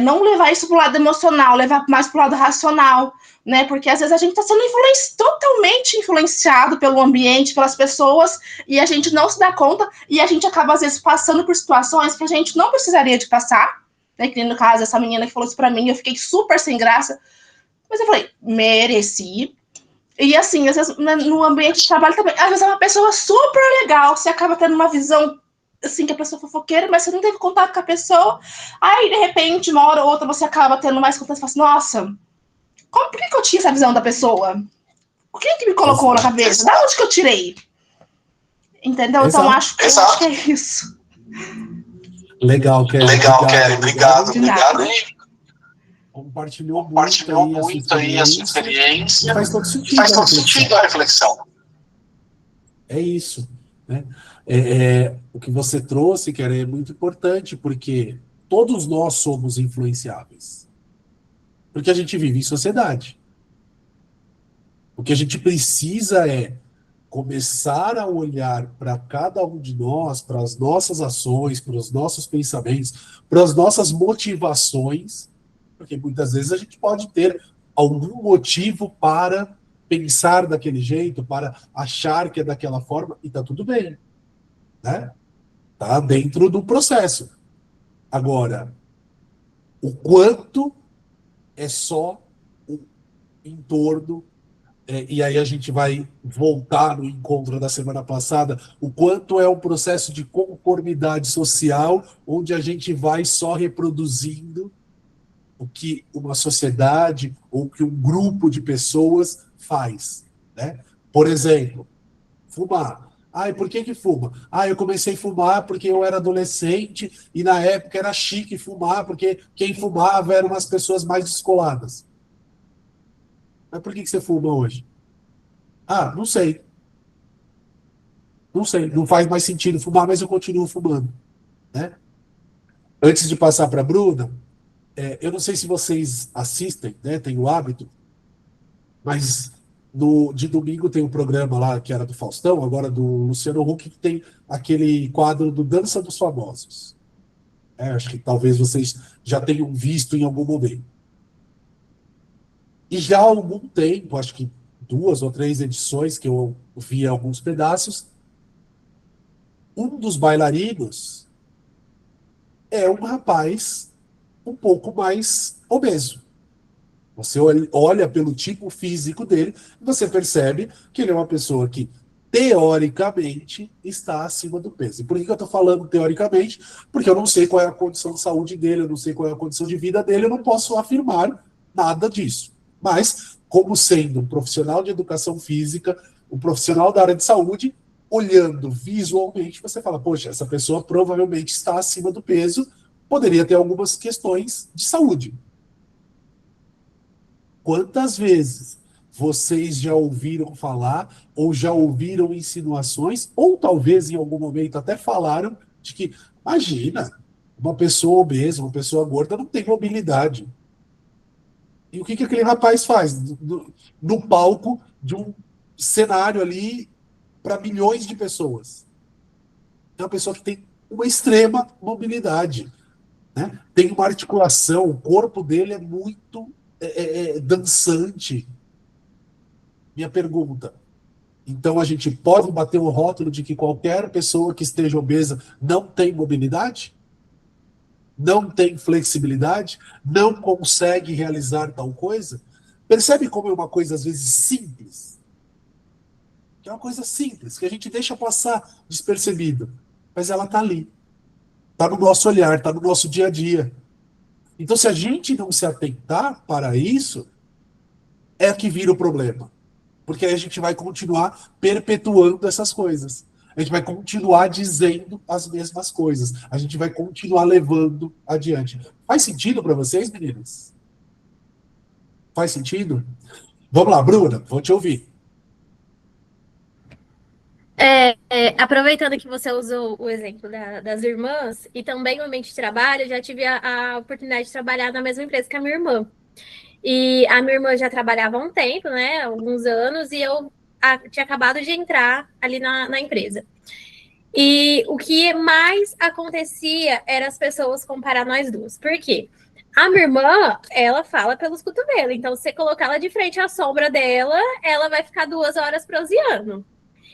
não levar isso pro lado emocional, levar mais pro lado racional, né? Porque às vezes a gente está sendo totalmente influenciado pelo ambiente, pelas pessoas, e a gente não se dá conta, e a gente acaba, às vezes, passando por situações que a gente não precisaria de passar, né? Que no caso, essa menina que falou isso para mim, eu fiquei super sem graça, mas eu falei, mereci. E assim, às vezes, no ambiente de trabalho também, às vezes é uma pessoa super legal, você acaba tendo uma visão assim, que a pessoa é fofoqueira, mas você não teve contato com a pessoa, aí, de repente, uma hora ou outra, você acaba tendo mais contato e fala assim, nossa, por que eu tinha essa visão da pessoa? O que me colocou na cabeça? Da onde que eu tirei? Entendeu? Então, acho que é isso. Legal, Kelly. Obrigado. Compartilhou muito aí a sua experiência. Faz todo sentido a reflexão. É isso, né? O que você trouxe, Kelly, é muito importante, porque todos nós somos influenciáveis. Porque a gente vive em sociedade. O que a gente precisa é começar a olhar para cada um de nós, para as nossas ações, para os nossos pensamentos, para as nossas motivações, porque muitas vezes a gente pode ter algum motivo para pensar daquele jeito, para achar que é daquela forma, e tá tudo bem, né? Tá dentro do processo. Agora, o quanto é só o entorno. E aí a gente vai voltar no encontro da semana passada, o quanto é um processo de conformidade social, onde a gente vai só reproduzindo o que uma sociedade ou que um grupo de pessoas faz, né? Por exemplo, fumar. E por que fuma? Eu comecei a fumar porque eu era adolescente e na época era chique fumar, porque quem fumava eram as pessoas mais descoladas. Mas por que você fuma hoje? Não sei. Não sei, não faz mais sentido fumar, mas eu continuo fumando, né? Antes de passar para a Bruna, eu não sei se vocês assistem, né? Tem o hábito, mas de domingo tem um programa lá que era do Faustão, agora do Luciano Huck, que tem aquele quadro do Dança dos Famosos. Acho que talvez vocês já tenham visto em algum momento. E já há algum tempo, acho que 2 ou 3 edições que eu vi alguns pedaços, um dos bailarinos é um rapaz um pouco mais obeso. Você olha pelo tipo físico dele e você percebe que ele é uma pessoa que, teoricamente, está acima do peso. E por que eu estou falando teoricamente? Porque eu não sei qual é a condição de saúde dele, eu não sei qual é a condição de vida dele, eu não posso afirmar nada disso. Mas, como sendo um profissional de educação física, um profissional da área de saúde, olhando visualmente, você fala, poxa, essa pessoa provavelmente está acima do peso, poderia ter algumas questões de saúde. Quantas vezes vocês já ouviram falar, ou já ouviram insinuações, ou talvez em algum momento até falaram de que, imagina, uma pessoa obesa, uma pessoa gorda não tem mobilidade. E o que aquele rapaz faz no palco de um cenário ali para milhões de pessoas? É uma pessoa que tem uma extrema mobilidade, né? Tem uma articulação, o corpo dele é muito dançante. Minha pergunta. Então a gente pode bater o rótulo de que qualquer pessoa que esteja obesa não tem mobilidade? Não tem flexibilidade? Não consegue realizar tal coisa? Percebe como é uma coisa às vezes simples? Que é uma coisa simples, que a gente deixa passar despercebido. Mas ela está ali. Está no nosso olhar, está no nosso dia a dia. Então, se a gente não se atentar para isso, é que vira o problema. Porque aí a gente vai continuar perpetuando essas coisas. A gente vai continuar dizendo as mesmas coisas. A gente vai continuar levando adiante. Faz sentido para vocês, meninas? Faz sentido? Vamos lá, Bruna, vou te ouvir. Aproveitando que você usou o exemplo das irmãs, e também no ambiente de trabalho, eu já tive a oportunidade de trabalhar na mesma empresa que a minha irmã. E a minha irmã já trabalhava há um tempo, né, alguns anos, e eu tinha acabado de entrar ali na empresa. E o que mais acontecia era as pessoas comparar nós duas. Por quê? A minha irmã, ela fala pelos cotovelos, então se você colocar ela de frente à sombra dela, ela vai ficar 2 horas proseando.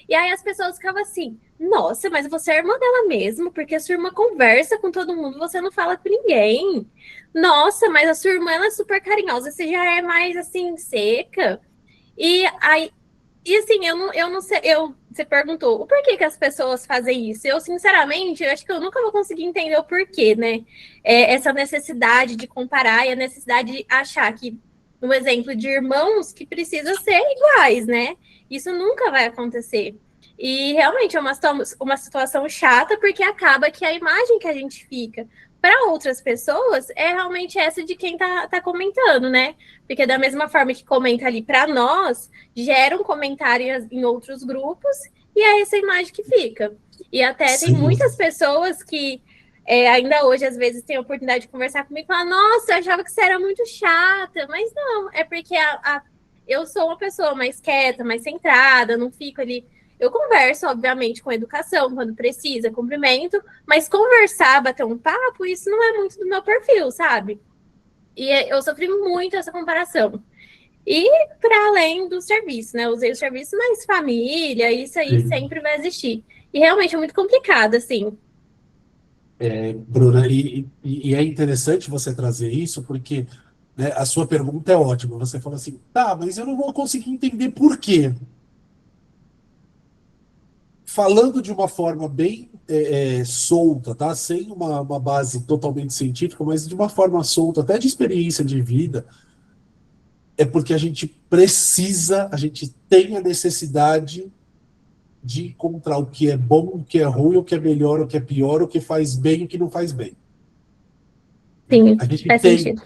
E aí as pessoas ficavam assim, nossa, mas você é irmã dela mesmo, porque a sua irmã conversa com todo mundo, você não fala com ninguém. Nossa, mas a sua irmã ela é super carinhosa, você já é mais assim, seca. E aí, assim, eu não sei, você perguntou o porquê que as pessoas fazem isso. Eu, sinceramente, eu acho que eu nunca vou conseguir entender o porquê, né? Essa necessidade de comparar e a necessidade de achar que, no exemplo de irmãos, que precisam ser iguais, né? Isso nunca vai acontecer. E realmente é uma situação chata, porque acaba que a imagem que a gente fica para outras pessoas é realmente essa de quem tá comentando, né? Porque da mesma forma que comenta ali para nós, gera um comentário em outros grupos e é essa imagem que fica. E até tem muitas pessoas que ainda hoje, às vezes, têm a oportunidade de conversar comigo e falar, nossa, eu achava que você era muito chata, mas não, é porque eu sou uma pessoa mais quieta, mais centrada, não fico ali. Eu converso, obviamente, com educação, quando precisa, cumprimento, mas conversar, bater um papo, isso não é muito do meu perfil, sabe? E eu sofri muito essa comparação. E para além do serviço, né? Eu usei o serviço, mas família, isso aí sempre vai existir. E realmente é muito complicado, assim. Bruna, e é interessante você trazer isso, porque, né, a sua pergunta é ótima. Você fala assim, tá, mas eu não vou conseguir entender por quê. Falando de uma forma bem solta, tá? Sem uma base totalmente científica, mas de uma forma solta, até de experiência de vida, é porque a gente tem a necessidade de encontrar o que é bom, o que é ruim, o que é melhor, o que é pior, o que faz bem e o que não faz bem. Sim, A gente faz tem, sentido.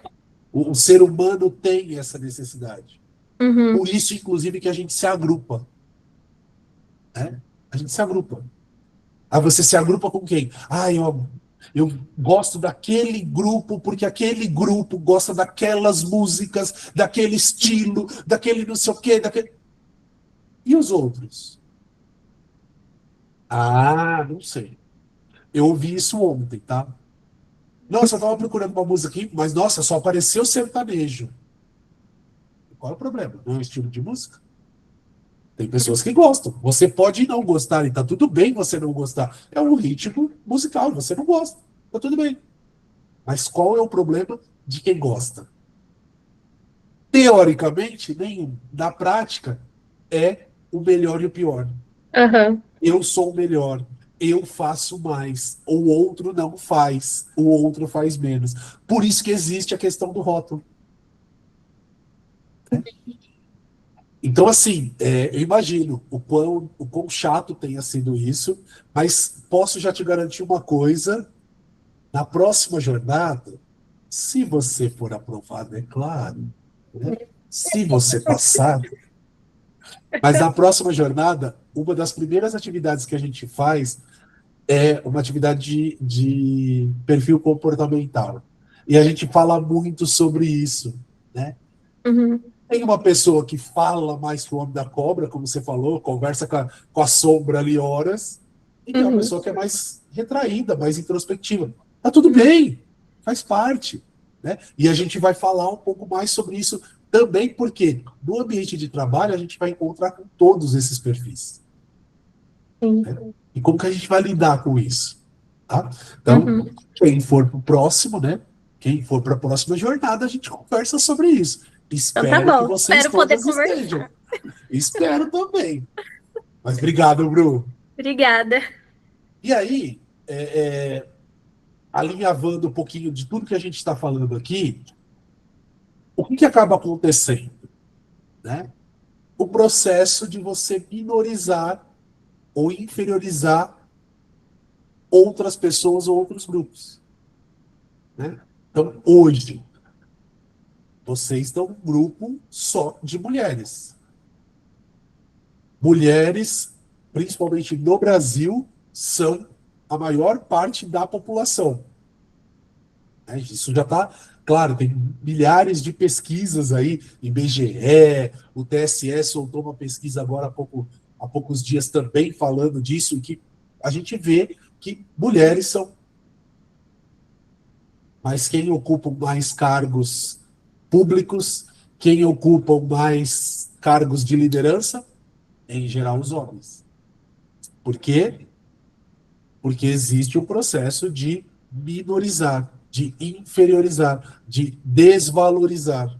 o ser humano tem essa necessidade. Uhum. Por isso, inclusive, que a gente se agrupa. Né? A gente se agrupa. Aí você se agrupa com quem? Eu gosto daquele grupo porque aquele grupo gosta daquelas músicas, daquele estilo, daquele não sei o quê, daquele... E os outros? Não sei. Eu ouvi isso ontem, tá? Nossa, eu tava procurando uma música aqui, mas nossa, só apareceu sertanejo. Qual é o problema? Não é um estilo de música? Tem pessoas que gostam. Você pode não gostar, e tá tudo bem você não gostar. É um ritmo musical, você não gosta. Tá tudo bem. Mas qual é o problema de quem gosta? Teoricamente, nenhum. Na prática, é o melhor e o pior. Aham. Eu sou o melhor. Eu faço mais. O outro não faz. O outro faz menos. Por isso que existe a questão do rótulo. Então, assim, eu imagino o quão chato tenha sido isso, mas posso já te garantir uma coisa: na próxima jornada, se você for aprovado, é claro, né? Se você passar, mas na próxima jornada, uma das primeiras atividades que a gente faz é uma atividade de perfil comportamental. E a gente fala muito sobre isso, né? Uhum. Tem uma pessoa que fala mais que o homem da cobra, como você falou, conversa com a sombra ali horas, e tem uma Uhum. pessoa que é mais retraída, mais introspectiva. Tá tudo bem, faz parte, né? E a gente vai falar um pouco mais sobre isso também, porque no ambiente de trabalho a gente vai encontrar com todos esses perfis. Sim. Né? E como que a gente vai lidar com isso? Tá? Então, Uhum. quem for para o próximo, né? Quem for para a próxima jornada, a gente conversa sobre isso. Então tá Espero que bom. vocês Espero poder todas conversar. estejam. Espero também. Mas obrigado, Bru. Obrigada. E aí, alinhavando um pouquinho de tudo que a gente está falando aqui, o que acaba acontecendo? Né? O processo de você minorizar ou inferiorizar outras pessoas ou outros grupos. Né? Então, hoje, vocês estão um grupo só de mulheres. Mulheres, principalmente no Brasil, são a maior parte da população. Né? Isso já está claro, tem milhares de pesquisas aí, IBGE, o TSE soltou uma pesquisa agora há poucos dias também falando disso, que a gente vê que mulheres são. Mas quem ocupa mais cargos públicos, quem ocupa mais cargos de liderança, em geral, os homens. Por quê? Porque existe um processo de minorizar, de inferiorizar, de desvalorizar.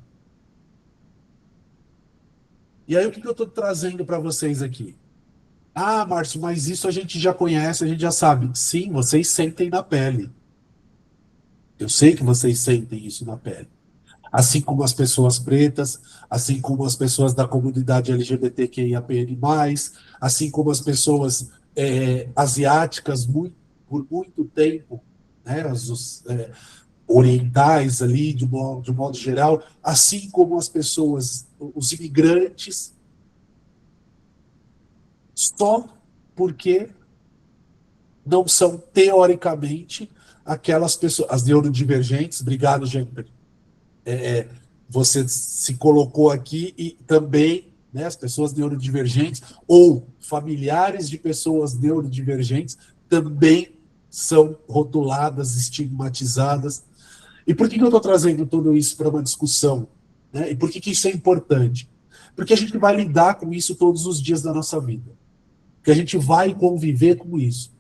E aí, o que eu estou trazendo para vocês aqui? Ah, Márcio, mas isso a gente já conhece, a gente já sabe. Sim, vocês sentem na pele. Eu sei que vocês sentem isso na pele. Assim como as pessoas pretas, assim como as pessoas da comunidade LGBTQIAPN+, assim como as pessoas asiáticas por muito tempo, né, orientais ali, de um modo geral, assim como as pessoas, os imigrantes, só porque não são, teoricamente, aquelas pessoas, as neurodivergentes, obrigado, gente, você se colocou aqui, e também, né, as pessoas neurodivergentes ou familiares de pessoas neurodivergentes também são rotuladas, estigmatizadas. E por que eu estou trazendo tudo isso para uma discussão? Né? E por que isso é importante? Porque a gente vai lidar com isso todos os dias da nossa vida. Porque a gente vai conviver com isso.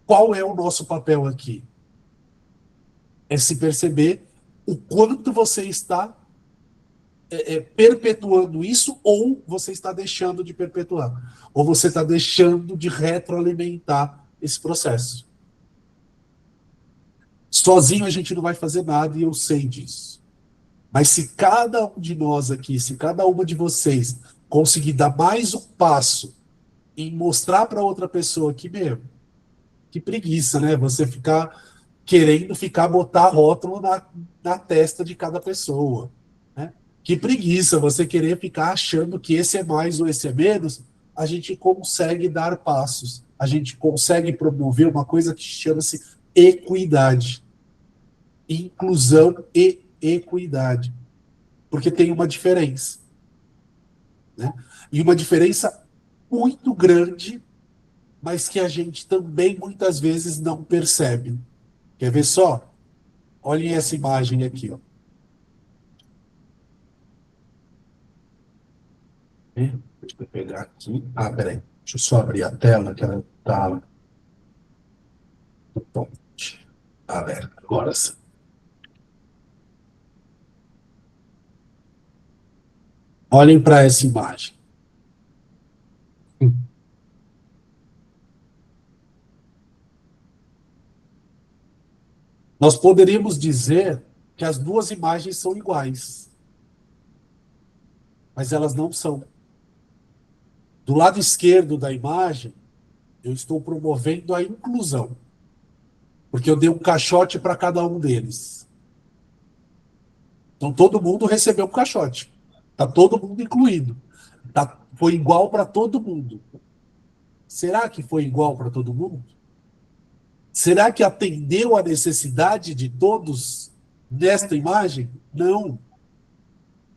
Qual é o nosso papel aqui? É se perceber o quanto você está perpetuando isso, ou você está deixando de perpetuar, ou você está deixando de retroalimentar esse processo. Sozinho a gente não vai fazer nada, e eu sei disso. Mas se cada um de nós aqui, se cada uma de vocês conseguir dar mais um passo em mostrar para outra pessoa que, meu, que preguiça, né? Você ficar querendo botar rótulo na testa de cada pessoa. Né? Que preguiça você querer ficar achando que esse é mais ou esse é menos. A gente consegue dar passos. A gente consegue promover uma coisa que chama-se equidade. Inclusão e equidade. Porque tem uma diferença. Né? E uma diferença muito grande, mas que a gente também muitas vezes não percebe. Quer ver só? Olhem essa imagem aqui. Ó. Deixa eu pegar aqui. Ah, peraí. Deixa eu só abrir a tela, que ela tá... Bom, aberta. Agora sim. Olhem para essa imagem. Nós poderíamos dizer que as duas imagens são iguais, mas elas não são. Do lado esquerdo da imagem, eu estou promovendo a inclusão, porque eu dei um caixote para cada um deles. Então todo mundo recebeu um caixote. Está todo mundo incluído. Foi igual para todo mundo. Será que foi igual para todo mundo? Será que atendeu a necessidade de todos nesta imagem? Não.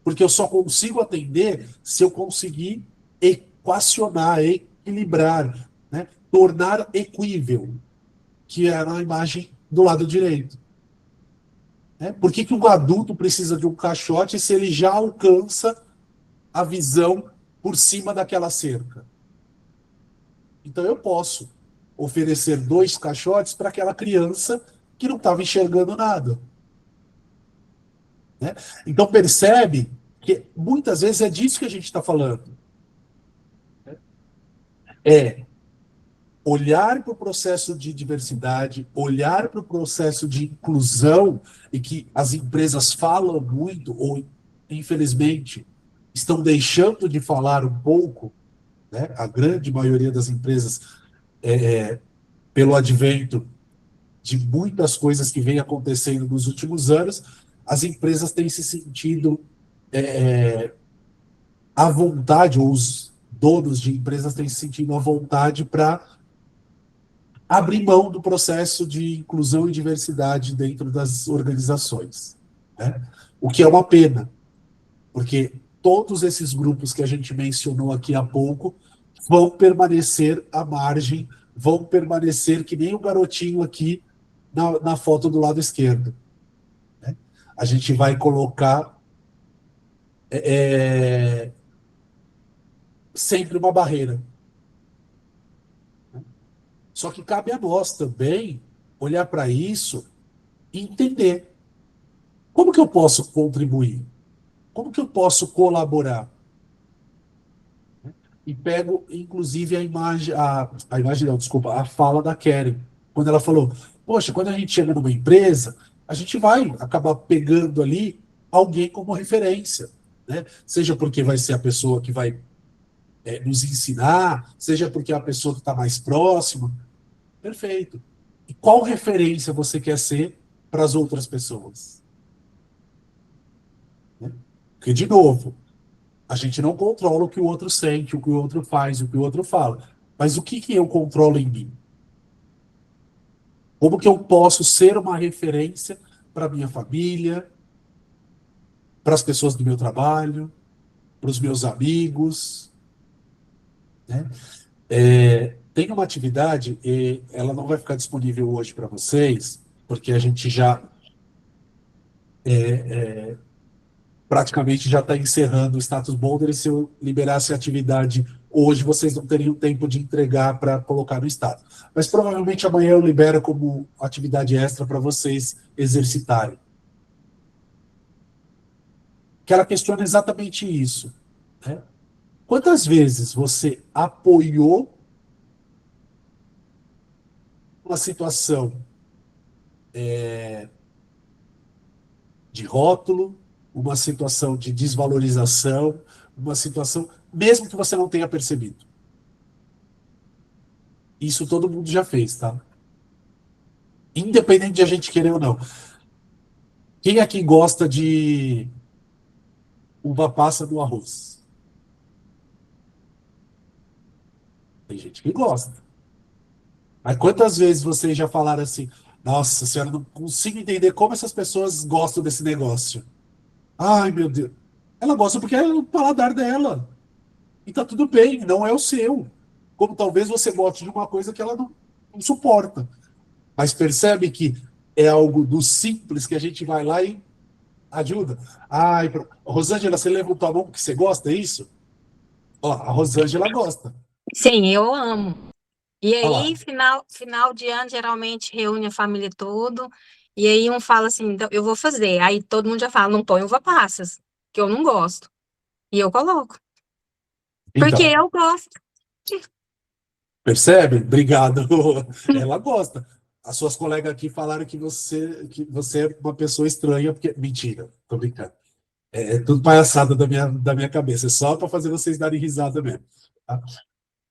Porque eu só consigo atender se eu conseguir equacionar, equilibrar, né? Tornar equível, que era a imagem do lado direito. Né? Por que um adulto precisa de um caixote se ele já alcança a visão por cima daquela cerca? Então eu posso oferecer 2 caixotes para aquela criança que não estava enxergando nada. Né? Então percebe que muitas vezes é disso que a gente está falando. É olhar para o processo de diversidade, olhar para o processo de inclusão, e que as empresas falam muito, ou infelizmente estão deixando de falar um pouco, né? A grande maioria das empresas, pelo advento de muitas coisas que vem acontecendo nos últimos anos, as empresas têm se sentido à vontade, ou os donos de empresas têm se sentido à vontade para abrir mão do processo de inclusão e diversidade dentro das organizações. Né? O que é uma pena, porque todos esses grupos que a gente mencionou aqui há pouco vão permanecer à margem, vão permanecer que nem o garotinho aqui na foto do lado esquerdo. Né? A gente vai colocar sempre uma barreira. Só que cabe a nós também olhar para isso e entender como que eu posso contribuir, como que eu posso colaborar. E pego, inclusive, a imagem não, desculpa, a fala da Keren, quando ela falou, poxa, quando a gente chega numa empresa, a gente vai acabar pegando ali alguém como referência, né? Seja porque vai ser a pessoa que vai nos ensinar, seja porque é a pessoa que está mais próxima. Perfeito. E qual referência você quer ser para as outras pessoas? Né? Porque, de novo, a gente não controla o que o outro sente, o que o outro faz, o que o outro fala. Mas o que eu controlo em mim? Como que eu posso ser uma referência para a minha família, para as pessoas do meu trabalho, para os meus amigos? Né? Tem uma atividade, e ela não vai ficar disponível hoje para vocês, porque a gente já praticamente já está encerrando o status boulder, e se eu liberasse a atividade hoje, vocês não teriam tempo de entregar para colocar no status. Mas provavelmente amanhã eu libero como atividade extra para vocês exercitarem. Que ela questiona exatamente isso. Né? Quantas vezes você apoiou uma situação de rótulo, uma situação de desvalorização, uma situação, mesmo que você não tenha percebido? Isso todo mundo já fez, tá? Independente de a gente querer ou não. Quem aqui gosta de uva passa no arroz? Tem gente que gosta. Mas quantas vezes vocês já falaram assim, nossa senhora, não consigo entender como essas pessoas gostam desse negócio. Ai, meu Deus. Ela gosta porque é o paladar dela. E tá tudo bem, não é o seu. Como talvez você goste de uma coisa que ela não suporta. Mas percebe que é algo do simples que a gente vai lá e ajuda. Ai, Rosângela, você levantou a mão porque você gosta, é isso? Ó, a Rosângela gosta. Sim, eu amo. E Olha aí, lá. final de ano, geralmente reúne a família toda, e aí um fala assim, "Então, eu vou fazer." Aí todo mundo já fala, não põe uva passas, que eu não gosto. E eu coloco, porque Então, eu gosto. percebe? Obrigado. Ela gosta. As suas colegas aqui falaram que você é uma pessoa estranha, porque. Mentira, tô brincando. É tudo palhaçada da minha cabeça, é só para fazer vocês darem risada mesmo. Tá?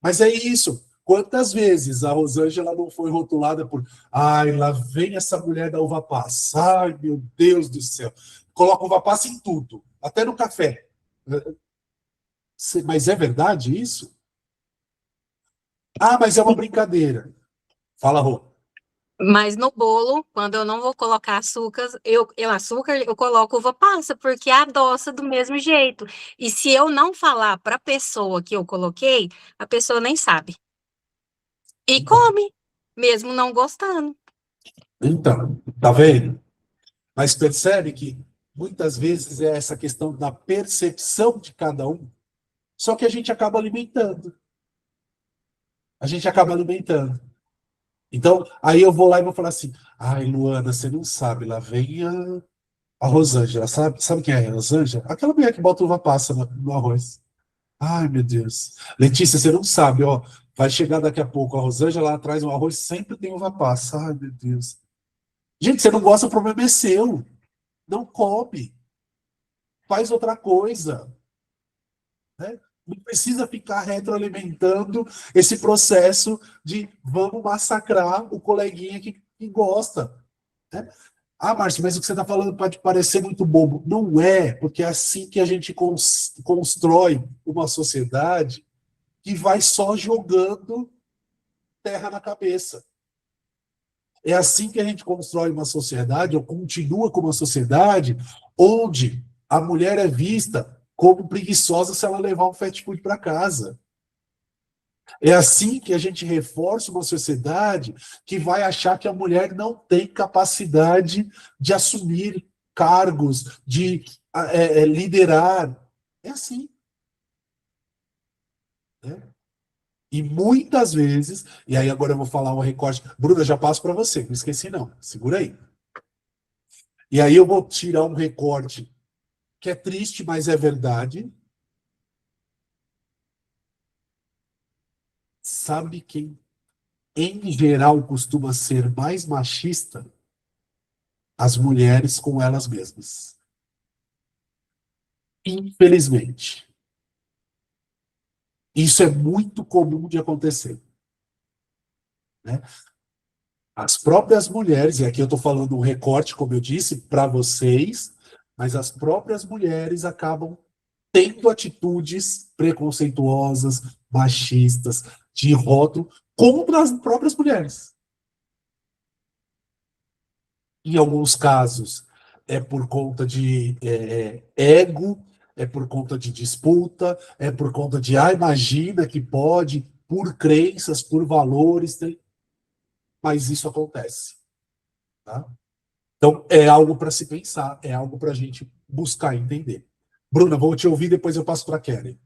Mas é isso. Quantas vezes a Rosângela não foi rotulada por ai, lá vem essa mulher da uva passa. Ai, meu Deus do céu. Coloca uva passa em tudo, até no café. Mas é verdade isso? Ah, mas é uma brincadeira. Fala, Rô. Mas no bolo, quando eu não vou colocar açúcar, eu coloco uva passa, porque adoça do mesmo jeito. E se eu não falar para a pessoa que eu coloquei, a pessoa nem sabe. E Então, come, mesmo não gostando. então, tá vendo? Mas percebe que muitas vezes é essa questão da percepção de cada um, só que a gente acaba alimentando. A gente acaba alimentando. Então, aí eu vou lá e vou falar assim: ai, Luana, você não sabe, lá vem a Rosângela, sabe? Sabe quem é a Rosângela? Aquela mulher que bota uva passa no arroz. Ai, meu Deus. Letícia, você não sabe, ó. Vai chegar daqui a pouco a Rosângela, lá atrás o arroz sempre tem uva passa. Ai, meu Deus. Gente, você não gosta, o problema é seu. Não come. Faz outra coisa. Né? Não precisa ficar retroalimentando esse processo de vamos massacrar o coleguinha que gosta. Né? Ah, Márcio, mas o que você está falando pode parecer muito bobo. Não é, porque é assim que a gente constrói uma sociedade que vai só jogando terra na cabeça. É assim que a gente constrói uma sociedade, ou continua com uma sociedade, onde a mulher é vista como preguiçosa se ela levar um fast food para casa. É assim que a gente reforça uma sociedade que vai achar que a mulher não tem capacidade de assumir cargos, de liderar. É assim. Né? E muitas vezes, e aí agora eu vou falar um recorte. Bruna, já passo para você, não esqueci não, segura aí. E aí eu vou tirar um recorte que é triste, mas é verdade. Sabe quem, em geral, costuma ser mais machista? As mulheres com elas mesmas. Infelizmente. Isso é muito comum de acontecer. Né? As próprias mulheres, e aqui eu estou falando um recorte, como eu disse, para vocês, mas as próprias mulheres acabam tendo atitudes preconceituosas, machistas, de rótulo, contra as próprias mulheres. Em alguns casos, é por conta de ego, é por conta de disputa, é por conta de, imagina que pode, por crenças, por valores, mas isso acontece. Tá? Então, é algo para se pensar, é algo para a gente buscar entender. Bruna, vou te ouvir, depois eu passo para a Kelly.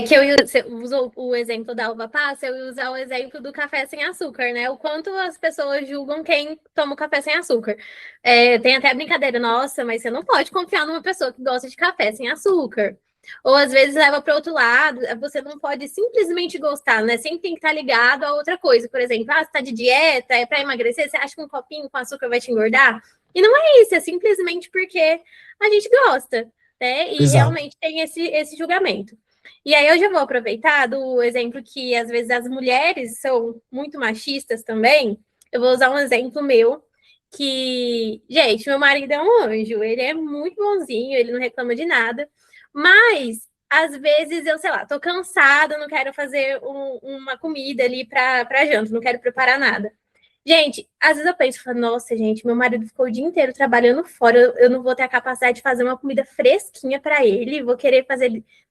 Que você usou o exemplo da uva passa, eu ia usar o exemplo do café sem açúcar, né? O quanto as pessoas julgam quem toma o café sem açúcar. Tem até a brincadeira, nossa, mas você não pode confiar numa pessoa que gosta de café sem açúcar. Ou às vezes leva para outro lado, você não pode simplesmente gostar, né? Sempre tem que estar ligado a outra coisa. Por exemplo, você está de dieta, é para emagrecer, você acha que um copinho com açúcar vai te engordar? E não é isso, é simplesmente porque a gente gosta, né? E Exato. realmente tem esse julgamento. E aí eu já vou aproveitar do exemplo que às vezes as mulheres são muito machistas também. Eu vou usar um exemplo meu que, gente, meu marido é um anjo, ele é muito bonzinho, ele não reclama de nada, mas às vezes eu, sei lá, tô cansada, não quero fazer uma comida ali para janta, não quero preparar nada. Gente, às vezes eu penso, nossa, gente, meu marido ficou o dia inteiro trabalhando fora, eu não vou ter a capacidade de fazer uma comida fresquinha para ele, vou querer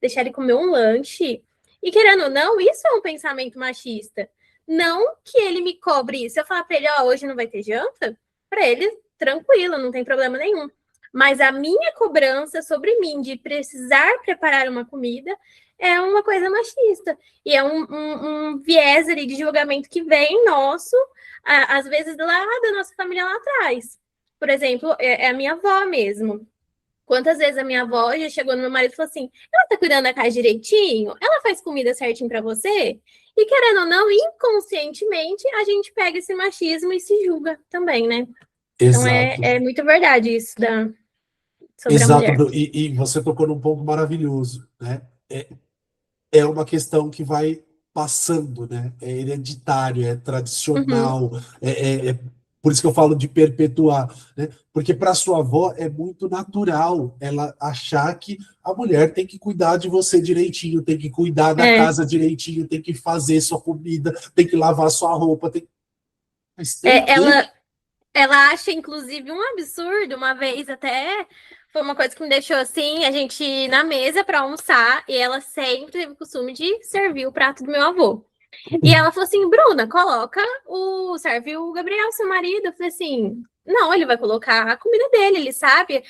deixar ele comer um lanche. E querendo ou não, isso é um pensamento machista. Não que ele me cobre isso. Se eu falar para ele, hoje não vai ter janta, para ele, tranquilo, não tem problema nenhum. Mas a minha cobrança sobre mim de precisar preparar uma comida é uma coisa machista. E é um viés ali de julgamento que vem nosso, às vezes lá da nossa família lá atrás. Por exemplo, é a minha avó mesmo. Quantas vezes a minha avó já chegou no meu marido e falou assim: ela tá cuidando da casa direitinho? Ela faz comida certinho pra você? E querendo ou não, inconscientemente, a gente pega esse machismo e se julga também, né? Então Exato. é muito verdade isso sobre a Exato, mulher. Bru. E você tocou num ponto maravilhoso, né? É uma questão que vai passando, né? É hereditário, é Uhum. tradicional, por isso que eu falo de perpetuar, né? Porque para sua avó é muito natural ela achar que a mulher tem que cuidar de você direitinho, tem que cuidar da É. casa direitinho, tem que fazer sua comida, tem que lavar sua roupa, tem... Mas tem que... Ela acha, inclusive, um absurdo. Uma vez até foi uma coisa que me deixou assim, a gente na mesa para almoçar, e ela sempre teve o costume de servir o prato do meu avô. E ela falou assim: Bruna, serve o Gabriel, seu marido. Eu falei assim: não, ele vai colocar a comida dele, ele sabe.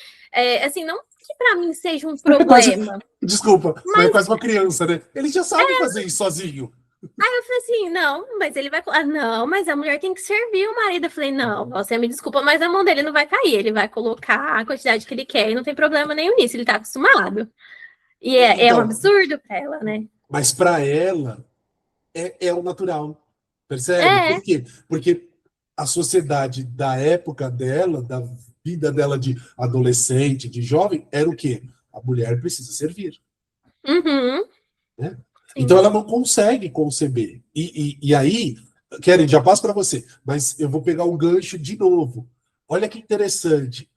Assim, não que para mim seja um problema. Desculpa, mas é Mas- quase uma criança, né? Ele já sabe fazer isso sozinho. Aí eu falei assim: não, mas ele vai. Não, mas a mulher tem que servir o marido. Eu falei: não, você me desculpa, mas a mão dele não vai cair. Ele vai colocar a quantidade que ele quer e não tem problema nenhum nisso, ele tá acostumado. E é um Então, absurdo pra ela, né? mas para ela é o natural, percebe? É. Por quê? Porque a sociedade da época dela, da vida dela de adolescente, de jovem, era o quê? A mulher precisa servir. Uhum. Né? Sim. Então ela não consegue conceber. E aí, Keren, já passo para você, mas eu vou pegar um gancho de novo. Olha que interessante.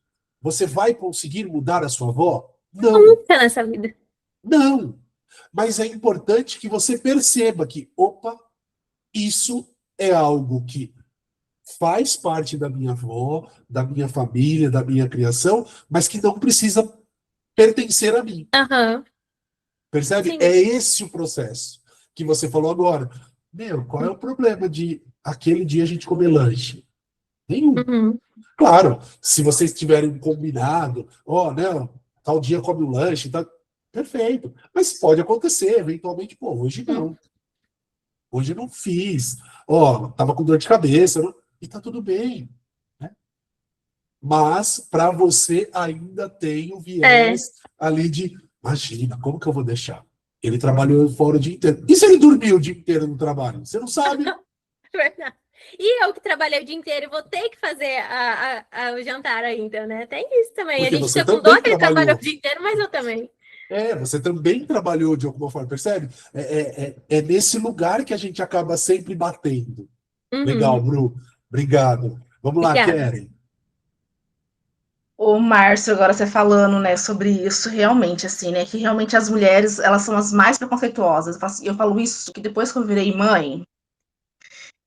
Você vai conseguir mudar a sua avó? Não. Nunca nessa vida. Não. Mas é importante que você perceba que, opa, isso é algo que faz parte da minha avó, da minha família, da minha criação, mas que não precisa pertencer a mim. Aham. Percebe? Sim. É esse o processo que você falou agora. Meu, qual é o problema de aquele dia a gente comer lanche? Nenhum. Uhum. Claro, se vocês tiverem um combinado, né, tal dia come o lanche, tá, perfeito. Mas pode acontecer, eventualmente, pô, hoje não. Hoje eu não fiz. Tava com dor de cabeça, e tá tudo bem. Né? Mas para você ainda tem o viés ali de, imagina, como que eu vou deixar? Ele trabalhou fora o dia inteiro. E se ele dormiu o dia inteiro no trabalho? Você não sabe. Verdade. E eu que trabalhei o dia inteiro vou ter que fazer o jantar ainda, né? Tem isso também. Porque A gente você fica com também dó que ele trabalhou trabalhou. o dia inteiro, mas eu também. Você também trabalhou de alguma forma, percebe? É nesse lugar que a gente acaba sempre batendo. Uhum. Legal, Bru. Obrigado. Vamos lá, Obrigada. Keren. Ô, Márcio, agora você falando, né, sobre isso, realmente, assim, né, que realmente as mulheres, elas são as mais preconceituosas. Eu falo isso, que depois que eu virei mãe,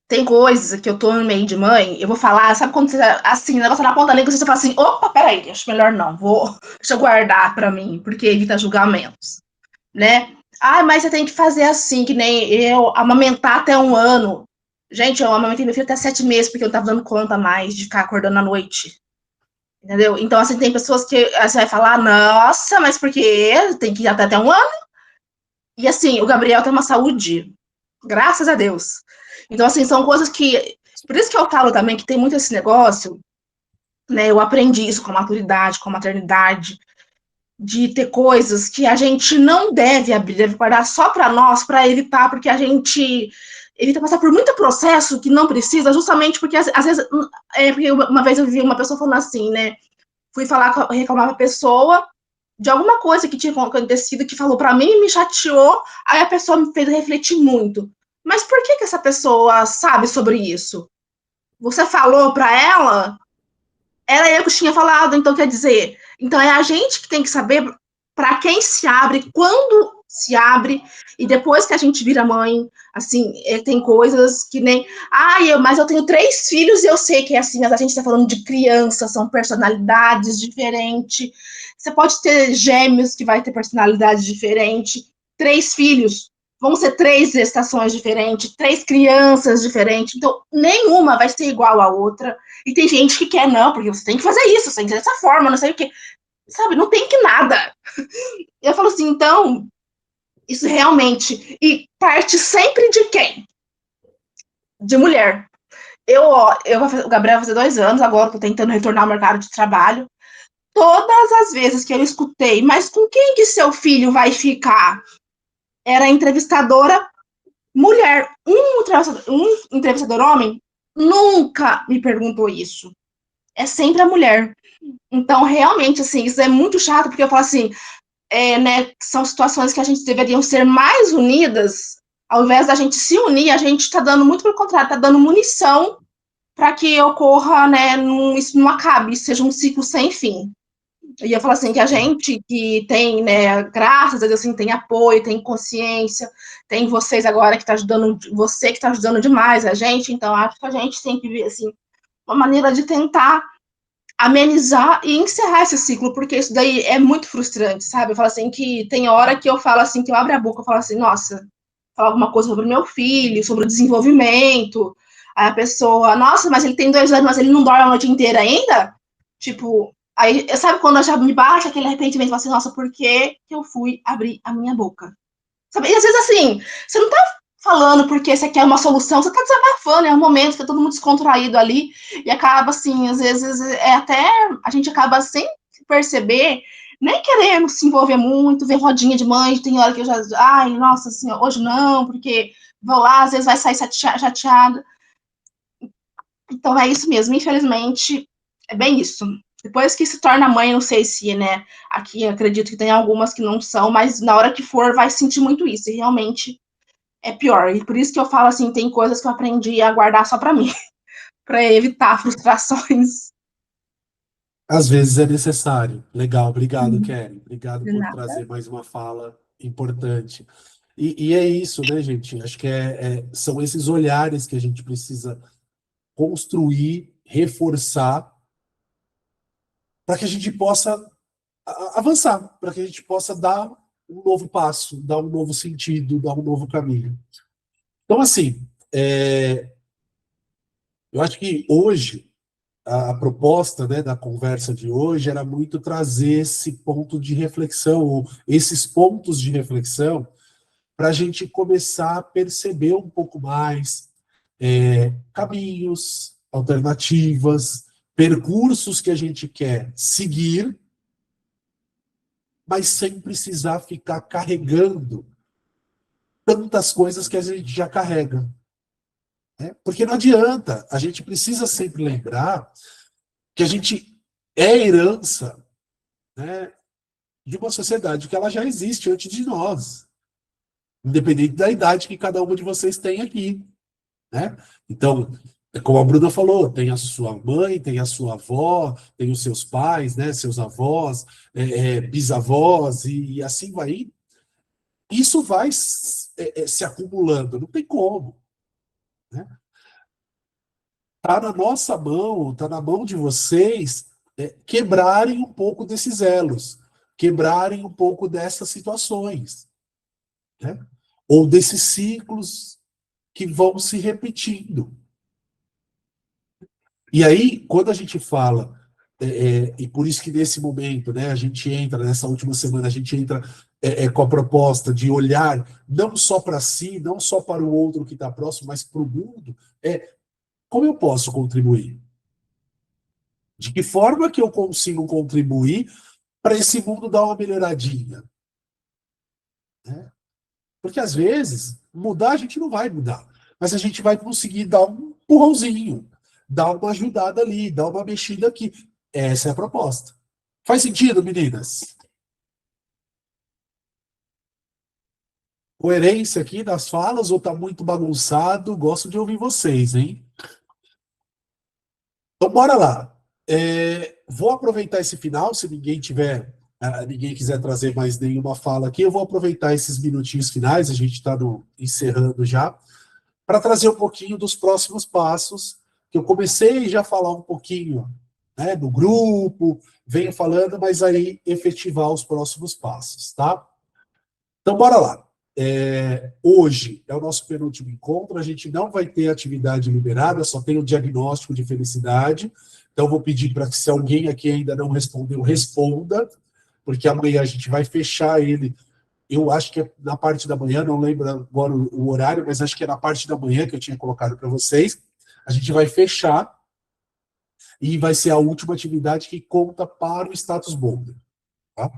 tem coisas que eu tô no meio de mãe, eu vou falar, sabe quando você, assim, o negócio na ponta da língua, você fala assim, opa, peraí, acho melhor não, deixa eu guardar pra mim, porque evita julgamentos, né? Mas você tem que fazer assim, que nem eu, amamentar até 1 ano. Gente, eu amamentei meu filho até 7 meses, porque eu tava dando conta mais de ficar acordando à noite. Entendeu? Então, assim, tem pessoas que você vai falar, nossa, mas porque tem que ir até 1 ano? E, assim, o Gabriel tem uma saúde, graças a Deus. Então, assim, são coisas que... Por isso que eu falo também que tem muito esse negócio, né? Eu aprendi isso com a maturidade, com a maternidade, de ter coisas que a gente não deve abrir, deve guardar só para nós, para evitar, porque a gente evita passar por muito processo que não precisa, justamente porque, às vezes, porque uma vez eu vi uma pessoa falando assim, né? Fui reclamar com a pessoa de alguma coisa que tinha acontecido, que falou para mim e me chateou, aí a pessoa me fez refletir muito. Mas por que essa pessoa sabe sobre isso? Você falou para ela? Era eu que tinha falado, então quer dizer... Então é a gente que tem que saber para quem se abre, quando se abre, e depois que a gente vira mãe, assim, tem coisas que nem... mas eu tenho 3 filhos e eu sei que é assim, mas a gente está falando de crianças, são personalidades diferentes. Você pode ter gêmeos que vai ter personalidade diferente. 3 filhos, vão ser 3 gestações diferentes, 3 crianças diferentes, então nenhuma vai ser igual à outra. E tem gente que quer, não, porque você tem que fazer isso, você tem que fazer dessa forma, não sei o quê. Sabe, não tem que nada. Eu falo assim, então, isso realmente... E parte sempre de quem? De mulher. O Gabriel vai fazer 2 anos, agora estou tentando retornar ao mercado de trabalho. Todas as vezes que eu escutei, mas com quem que seu filho vai ficar? Era entrevistadora mulher. Um entrevistador homem nunca me perguntou isso. É sempre a mulher. Então, realmente, assim, isso é muito chato, porque eu falo assim, né, são situações que a gente deveriam ser mais unidas, ao invés da gente se unir, a gente está dando muito pelo contrário, está dando munição para que ocorra, né, isso não acabe, seja um ciclo sem fim. E eu falo assim, que a gente que tem, né, graças a Deus, assim, tem apoio, tem consciência, tem vocês agora que está ajudando, você que está ajudando demais a gente, então acho que a gente tem que ver, assim, uma maneira de tentar amenizar e encerrar esse ciclo, porque isso daí é muito frustrante, sabe? Eu falo assim, que tem hora que eu falo assim, que eu abro a boca, eu falo assim, nossa, falar alguma coisa sobre o meu filho, sobre o desenvolvimento, aí a pessoa, nossa, mas ele tem 2 anos, mas ele não dorme a noite inteira ainda? Tipo, aí, sabe quando já me bate aquele arrependimento, eu falo assim, nossa, por que eu fui abrir a minha boca? Sabe? E às vezes assim, você não tá falando porque você quer uma solução, você tá desabafando, é um momento que tá todo mundo descontraído ali, e acaba assim, às vezes, a gente acaba sem perceber, nem querendo se envolver muito, ver rodinha de mãe, tem hora que eu já, ai, nossa senhora, hoje não, porque vou lá, às vezes vai sair chateada. Então é isso mesmo, infelizmente, é bem isso. Depois que se torna mãe, não sei se, né, aqui eu acredito que tem algumas que não são, mas na hora que for vai sentir muito isso, e realmente é pior. E por isso que eu falo assim, tem coisas que eu aprendi a guardar só para mim, para evitar frustrações. Às vezes é necessário. Legal, obrigado, Kelly. Obrigado por trazer mais uma fala importante. E é isso, né, gente? Acho que são esses olhares que a gente precisa construir, reforçar, para que a gente possa avançar, para que a gente possa dar um novo passo, dar um novo sentido, dar um novo caminho. Então, assim, eu acho que hoje, a proposta, né, da conversa de hoje era muito trazer esse ponto de reflexão, ou esses pontos de reflexão, para a gente começar a perceber um pouco mais caminhos, alternativas, percursos que a gente quer seguir, mas sem precisar ficar carregando tantas coisas que a gente já carrega. Né? Porque não adianta, a gente precisa sempre lembrar que a gente é herança, né, de uma sociedade que ela já existe antes de nós, independente da idade que cada um de vocês tem aqui. Né? Então, como a Bruna falou, tem a sua mãe, tem a sua avó, tem os seus pais, né, seus avós, bisavós, e assim vai indo. Isso vai se acumulando, não tem como. Né? Tá na nossa mão, tá na mão de vocês quebrarem um pouco desses elos, quebrarem um pouco dessas situações, né? Ou desses ciclos que vão se repetindo. E aí, quando a gente fala, e por isso que nesse momento, né, a gente entra, nessa última semana, a gente entra com a proposta de olhar não só para si, não só para o outro que está próximo, mas para o mundo, como eu posso contribuir? De que forma que eu consigo contribuir para esse mundo dar uma melhoradinha? Né? Porque, às vezes, mudar a gente não vai mudar, mas a gente vai conseguir dar um empurrãozinho, dar uma ajudada ali, dar uma mexida aqui. Essa é a proposta. Faz sentido, meninas? Coerência aqui nas falas ou tá muito bagunçado? Gosto de ouvir vocês, hein? Então, bora lá. Vou aproveitar esse final, se ninguém quiser trazer mais nenhuma fala aqui, eu vou aproveitar esses minutinhos finais, a gente está encerrando já, para trazer um pouquinho dos próximos passos, que eu comecei já a falar um pouquinho, né, no grupo, venho falando, mas aí efetivar os próximos passos, tá? Então, bora lá. Hoje é o nosso penúltimo encontro, a gente não vai ter atividade liberada, só tem o diagnóstico de felicidade. Então, vou pedir para que, se alguém aqui ainda não respondeu, responda, porque amanhã a gente vai fechar ele. Eu acho que é na parte da manhã, não lembro agora o horário, mas acho que é na parte da manhã que eu tinha colocado para vocês. A gente vai fechar e vai ser a última atividade que conta para o status boulder. Tá?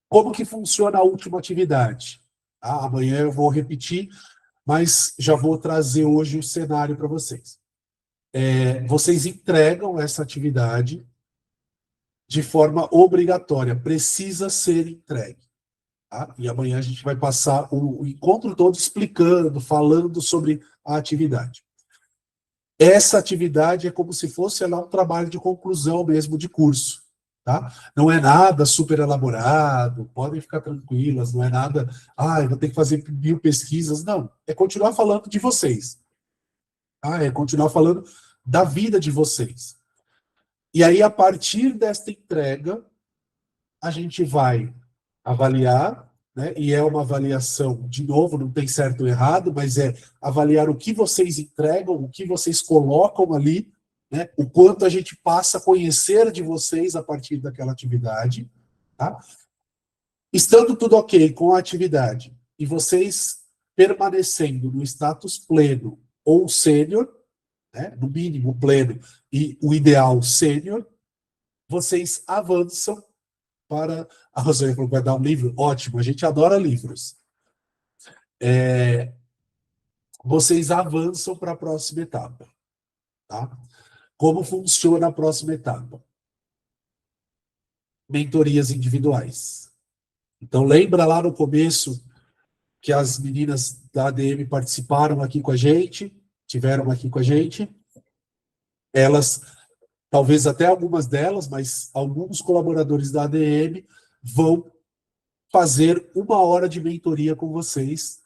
Como que funciona a última atividade? Amanhã eu vou repetir, mas já vou trazer hoje o cenário para vocês. Vocês entregam essa atividade de forma obrigatória, precisa ser entregue. Tá? E amanhã a gente vai passar o encontro todo explicando, falando sobre a atividade. Essa atividade é como se fosse um trabalho de conclusão mesmo de curso. Tá? Não é nada super elaborado, podem ficar tranquilas, não é nada, eu vou ter que fazer 1000 pesquisas, não. É continuar falando de vocês. Tá? É continuar falando da vida de vocês. E aí, a partir desta entrega, a gente vai avaliar, né? E é uma avaliação, de novo, não tem certo ou errado, mas é avaliar o que vocês entregam, o que vocês colocam ali, né? O quanto a gente passa a conhecer de vocês a partir daquela atividade. Tá? Estando tudo ok com a atividade e vocês permanecendo no status pleno ou sênior, né? No mínimo pleno e o ideal sênior, vocês avançam para... A Rosane falou que vai dar um livro? Ótimo, a gente adora livros. Vocês avançam para a próxima etapa. Tá? Como funciona a próxima etapa? Mentorias individuais. Então, lembra lá no começo que as meninas da ADM participaram aqui com a gente, tiveram aqui com a gente? Elas, talvez até algumas delas, mas alguns colaboradores da ADM vão fazer 1 hora de mentoria com vocês.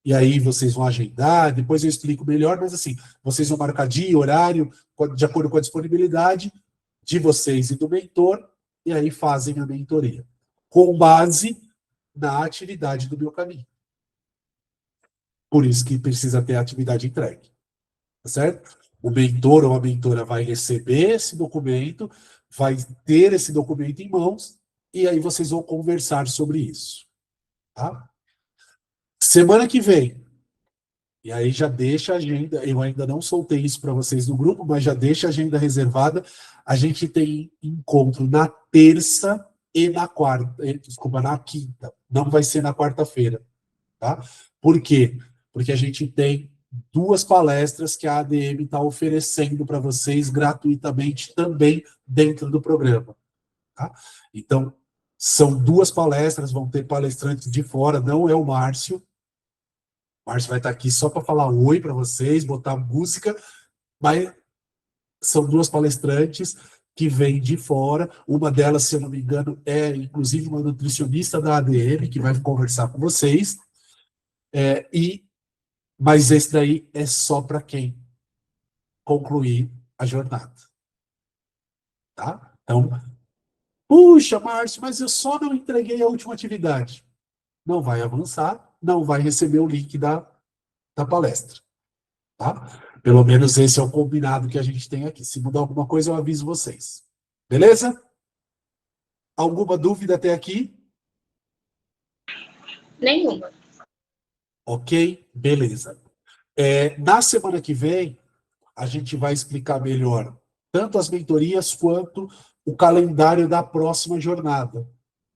E aí vocês vão agendar, depois eu explico melhor, mas assim, vocês vão marcar dia, horário, de acordo com a disponibilidade de vocês e do mentor, e aí fazem a mentoria, com base na atividade do meu caminho. Por isso que precisa ter a atividade entregue. Tá certo? O mentor ou a mentora vai receber esse documento, vai ter esse documento em mãos, e aí vocês vão conversar sobre isso. Tá? Semana que vem, e aí já deixa a agenda, eu ainda não soltei isso para vocês no grupo, mas já deixa a agenda reservada. A gente tem encontro na terça e na na quinta. Não vai ser na quarta-feira. Tá? Por quê? Porque a gente tem 2 palestras que a ADM está oferecendo para vocês gratuitamente também dentro do programa. Tá? Então, são 2 palestras, vão ter palestrantes de fora, não é o Márcio. O Márcio vai estar aqui só para falar oi para vocês, botar música, mas são 2 palestrantes que vêm de fora. Uma delas, se eu não me engano, é inclusive uma nutricionista da ADM, que vai conversar com vocês. Mas esse daí é só para quem concluir a jornada. Tá? Então, puxa, Márcio, mas eu só não entreguei a última atividade. Não vai avançar, não vai receber o link da palestra. Tá? Pelo menos esse é o combinado que a gente tem aqui. Se mudar alguma coisa, eu aviso vocês. Beleza? Alguma dúvida até aqui? Nenhuma. Ok? Beleza. Na semana que vem, a gente vai explicar melhor tanto as mentorias quanto o calendário da próxima jornada.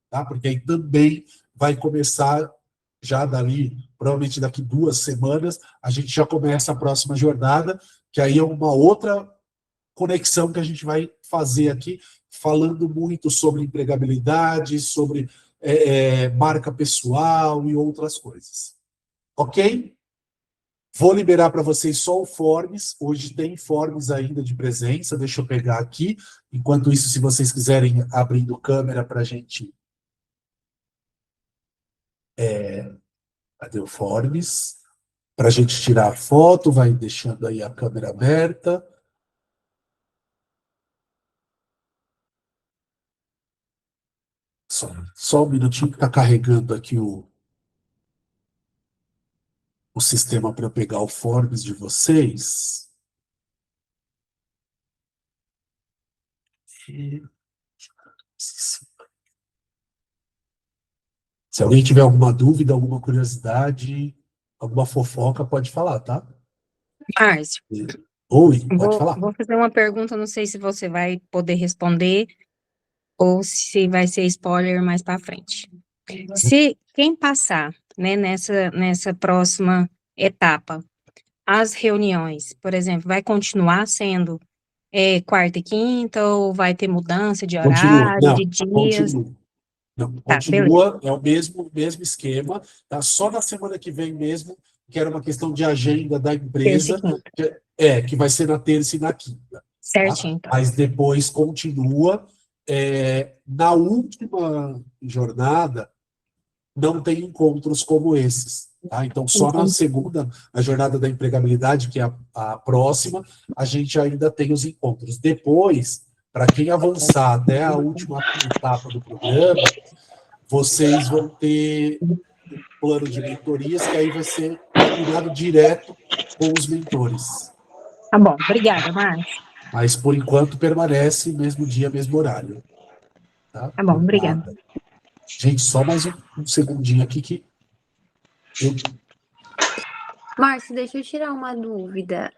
Tá? Porque aí também vai começar, já dali, provavelmente daqui 2 semanas, a gente já começa a próxima jornada, que aí é uma outra conexão que a gente vai fazer aqui, falando muito sobre empregabilidade, sobre marca pessoal e outras coisas. Ok? Vou liberar para vocês só o Forms. Hoje tem Forms ainda de presença. Deixa eu pegar aqui. Enquanto isso, se vocês quiserem abrindo câmera para a gente... Cadê o Forms? Para a gente tirar a foto, vai deixando aí a câmera aberta. Só um minutinho que está carregando aqui o sistema para eu pegar o Forbes de vocês. Se alguém tiver alguma dúvida, alguma curiosidade, alguma fofoca, pode falar, tá? Márcio, Oi, pode falar. vou fazer uma pergunta, não sei se você vai poder responder ou se vai ser spoiler mais para frente. Se quem passar, né, nessa próxima etapa, as reuniões, por exemplo, vai continuar sendo quarta e quinta ou vai ter mudança de Continua. horário, Não, de dias? continua. Não, Tá, continua, é o mesmo esquema, tá? Só na semana que vem mesmo, que era uma questão de agenda da Terça e empresa, quinta. que vai ser na terça e na quinta. Tá? Certinho, então. Mas depois continua. Na última jornada, não tem encontros como esses. Tá? Então, só na segunda, a jornada da empregabilidade, que é a próxima, a gente ainda tem os encontros. Depois, para quem avançar até a última etapa do programa, vocês vão ter um plano de mentorias, que aí vai ser combinado direto com os mentores. Tá bom, obrigada, Márcio. Mas, por enquanto, permanece mesmo dia, mesmo horário. Tá bom, obrigada. Gente, só mais um segundinho aqui que eu... Márcio, deixa eu tirar uma dúvida.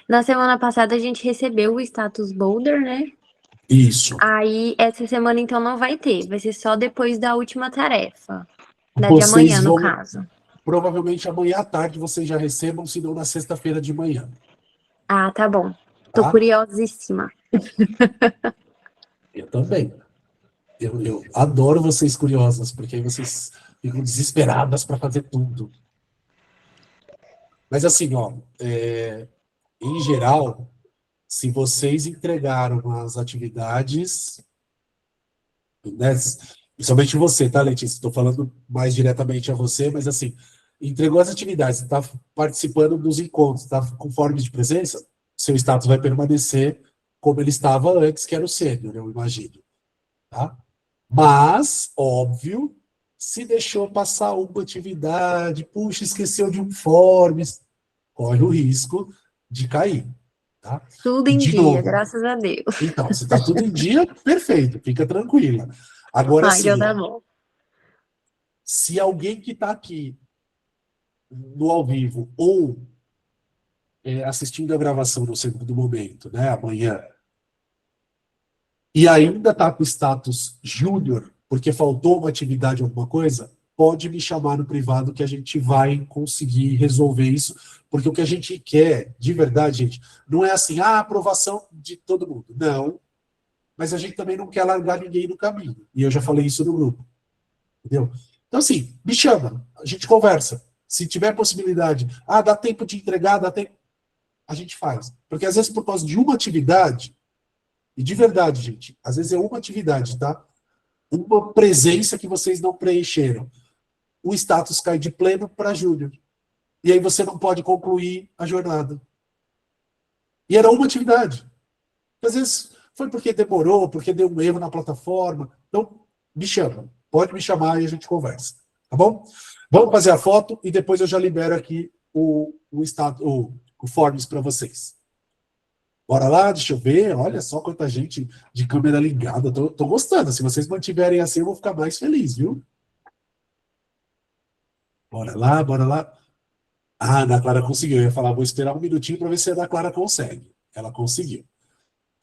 Na semana passada a gente recebeu o status Boulder, né? Isso. Aí, essa semana, então, não vai ter. Vai ser só depois da última tarefa. Da de Vocês amanhã, no vão- caso. Provavelmente amanhã à tarde vocês já recebam, se não na sexta-feira de manhã. Ah, tá bom. Tô Tá? curiosíssima. Eu também. Eu adoro vocês curiosas, porque aí vocês ficam desesperadas para fazer tudo. Mas assim, ó, em geral, se vocês entregaram as atividades, né, principalmente você, tá, Letícia? Estou falando mais diretamente a você, mas assim, entregou as atividades, está participando dos encontros, está com forma de presença, seu status vai permanecer como ele estava antes, que era o sênior, eu imagino. Tá? Mas, óbvio, se deixou passar uma atividade, puxa, esqueceu de um Forbes, corre o risco de cair. Tá? Tudo E, em de dia, novo, graças a Deus. então, se está tudo em dia, perfeito, fica tranquila. Agora sim, então tá bom. se alguém que está aqui no ao vivo ou assistindo a gravação no segundo momento, né, amanhã, e ainda está com status júnior, porque faltou uma atividade, alguma coisa, pode me chamar no privado que a gente vai conseguir resolver isso, porque o que a gente quer, de verdade, gente, não é assim, aprovação de todo mundo. Não, mas a gente também não quer largar ninguém no caminho. E eu já falei isso no grupo. Entendeu? Então, assim, me chama, a gente conversa. Se tiver possibilidade, dá tempo de entregar, dá tempo, a gente faz. Porque às vezes por causa de uma atividade, e de verdade, gente, às vezes é uma atividade, tá? Uma presença que vocês não preencheram. O status cai de pleno para júnior. E aí você não pode concluir a jornada. E era uma atividade. Às vezes foi porque demorou, porque deu um erro na plataforma. Então, me chama. Pode me chamar e a gente conversa. Tá bom? Vamos fazer a foto e depois eu já libero aqui o Forbes para vocês. Bora lá, deixa eu ver. Olha só quanta gente de câmera ligada. Tô gostando. Se vocês mantiverem assim, eu vou ficar mais feliz, viu? Bora lá, bora lá. A Ana Clara conseguiu. Eu ia falar, vou esperar um minutinho para ver se a Ana Clara consegue. Ela conseguiu.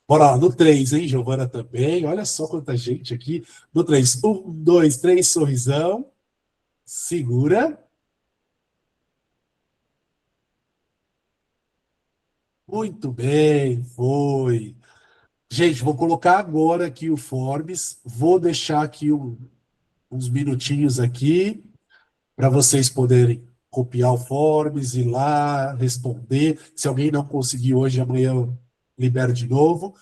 Bora lá, no 3, hein? Giovana também. Olha só quanta gente aqui. No 3. 1, 2, 3, sorrisão. Segura. Muito bem, foi. Gente, vou colocar agora aqui o Forbes. Vou deixar aqui uns minutinhos aqui para vocês poderem copiar o Forbes, ir lá, responder. Se alguém não conseguir hoje, amanhã eu libero de novo.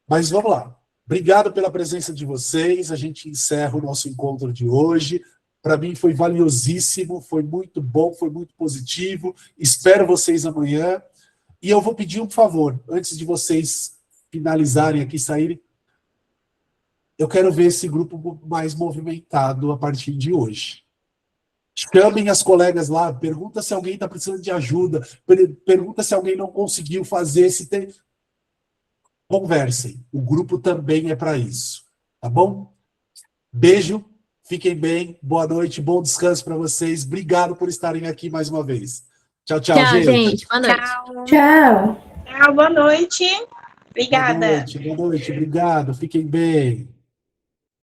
Mas vamos lá. Obrigado pela presença de vocês. A gente encerra o nosso encontro de hoje. Para mim foi valiosíssimo, foi muito bom, foi muito positivo. Espero vocês amanhã. E eu vou pedir um favor, antes de vocês finalizarem aqui, saírem. eu quero ver esse grupo mais movimentado a partir de hoje. Chamem as colegas lá, pergunta se alguém está precisando de ajuda, pergunta se alguém não conseguiu fazer, se tem... Conversem, o grupo também é para isso, tá bom? Beijo, fiquem bem, boa noite, bom descanso para vocês, obrigado por estarem aqui mais uma vez. Tchau, tchau, gente. Boa noite. Tchau. Tchau, boa noite. Obrigada. Boa noite, obrigado, fiquem bem.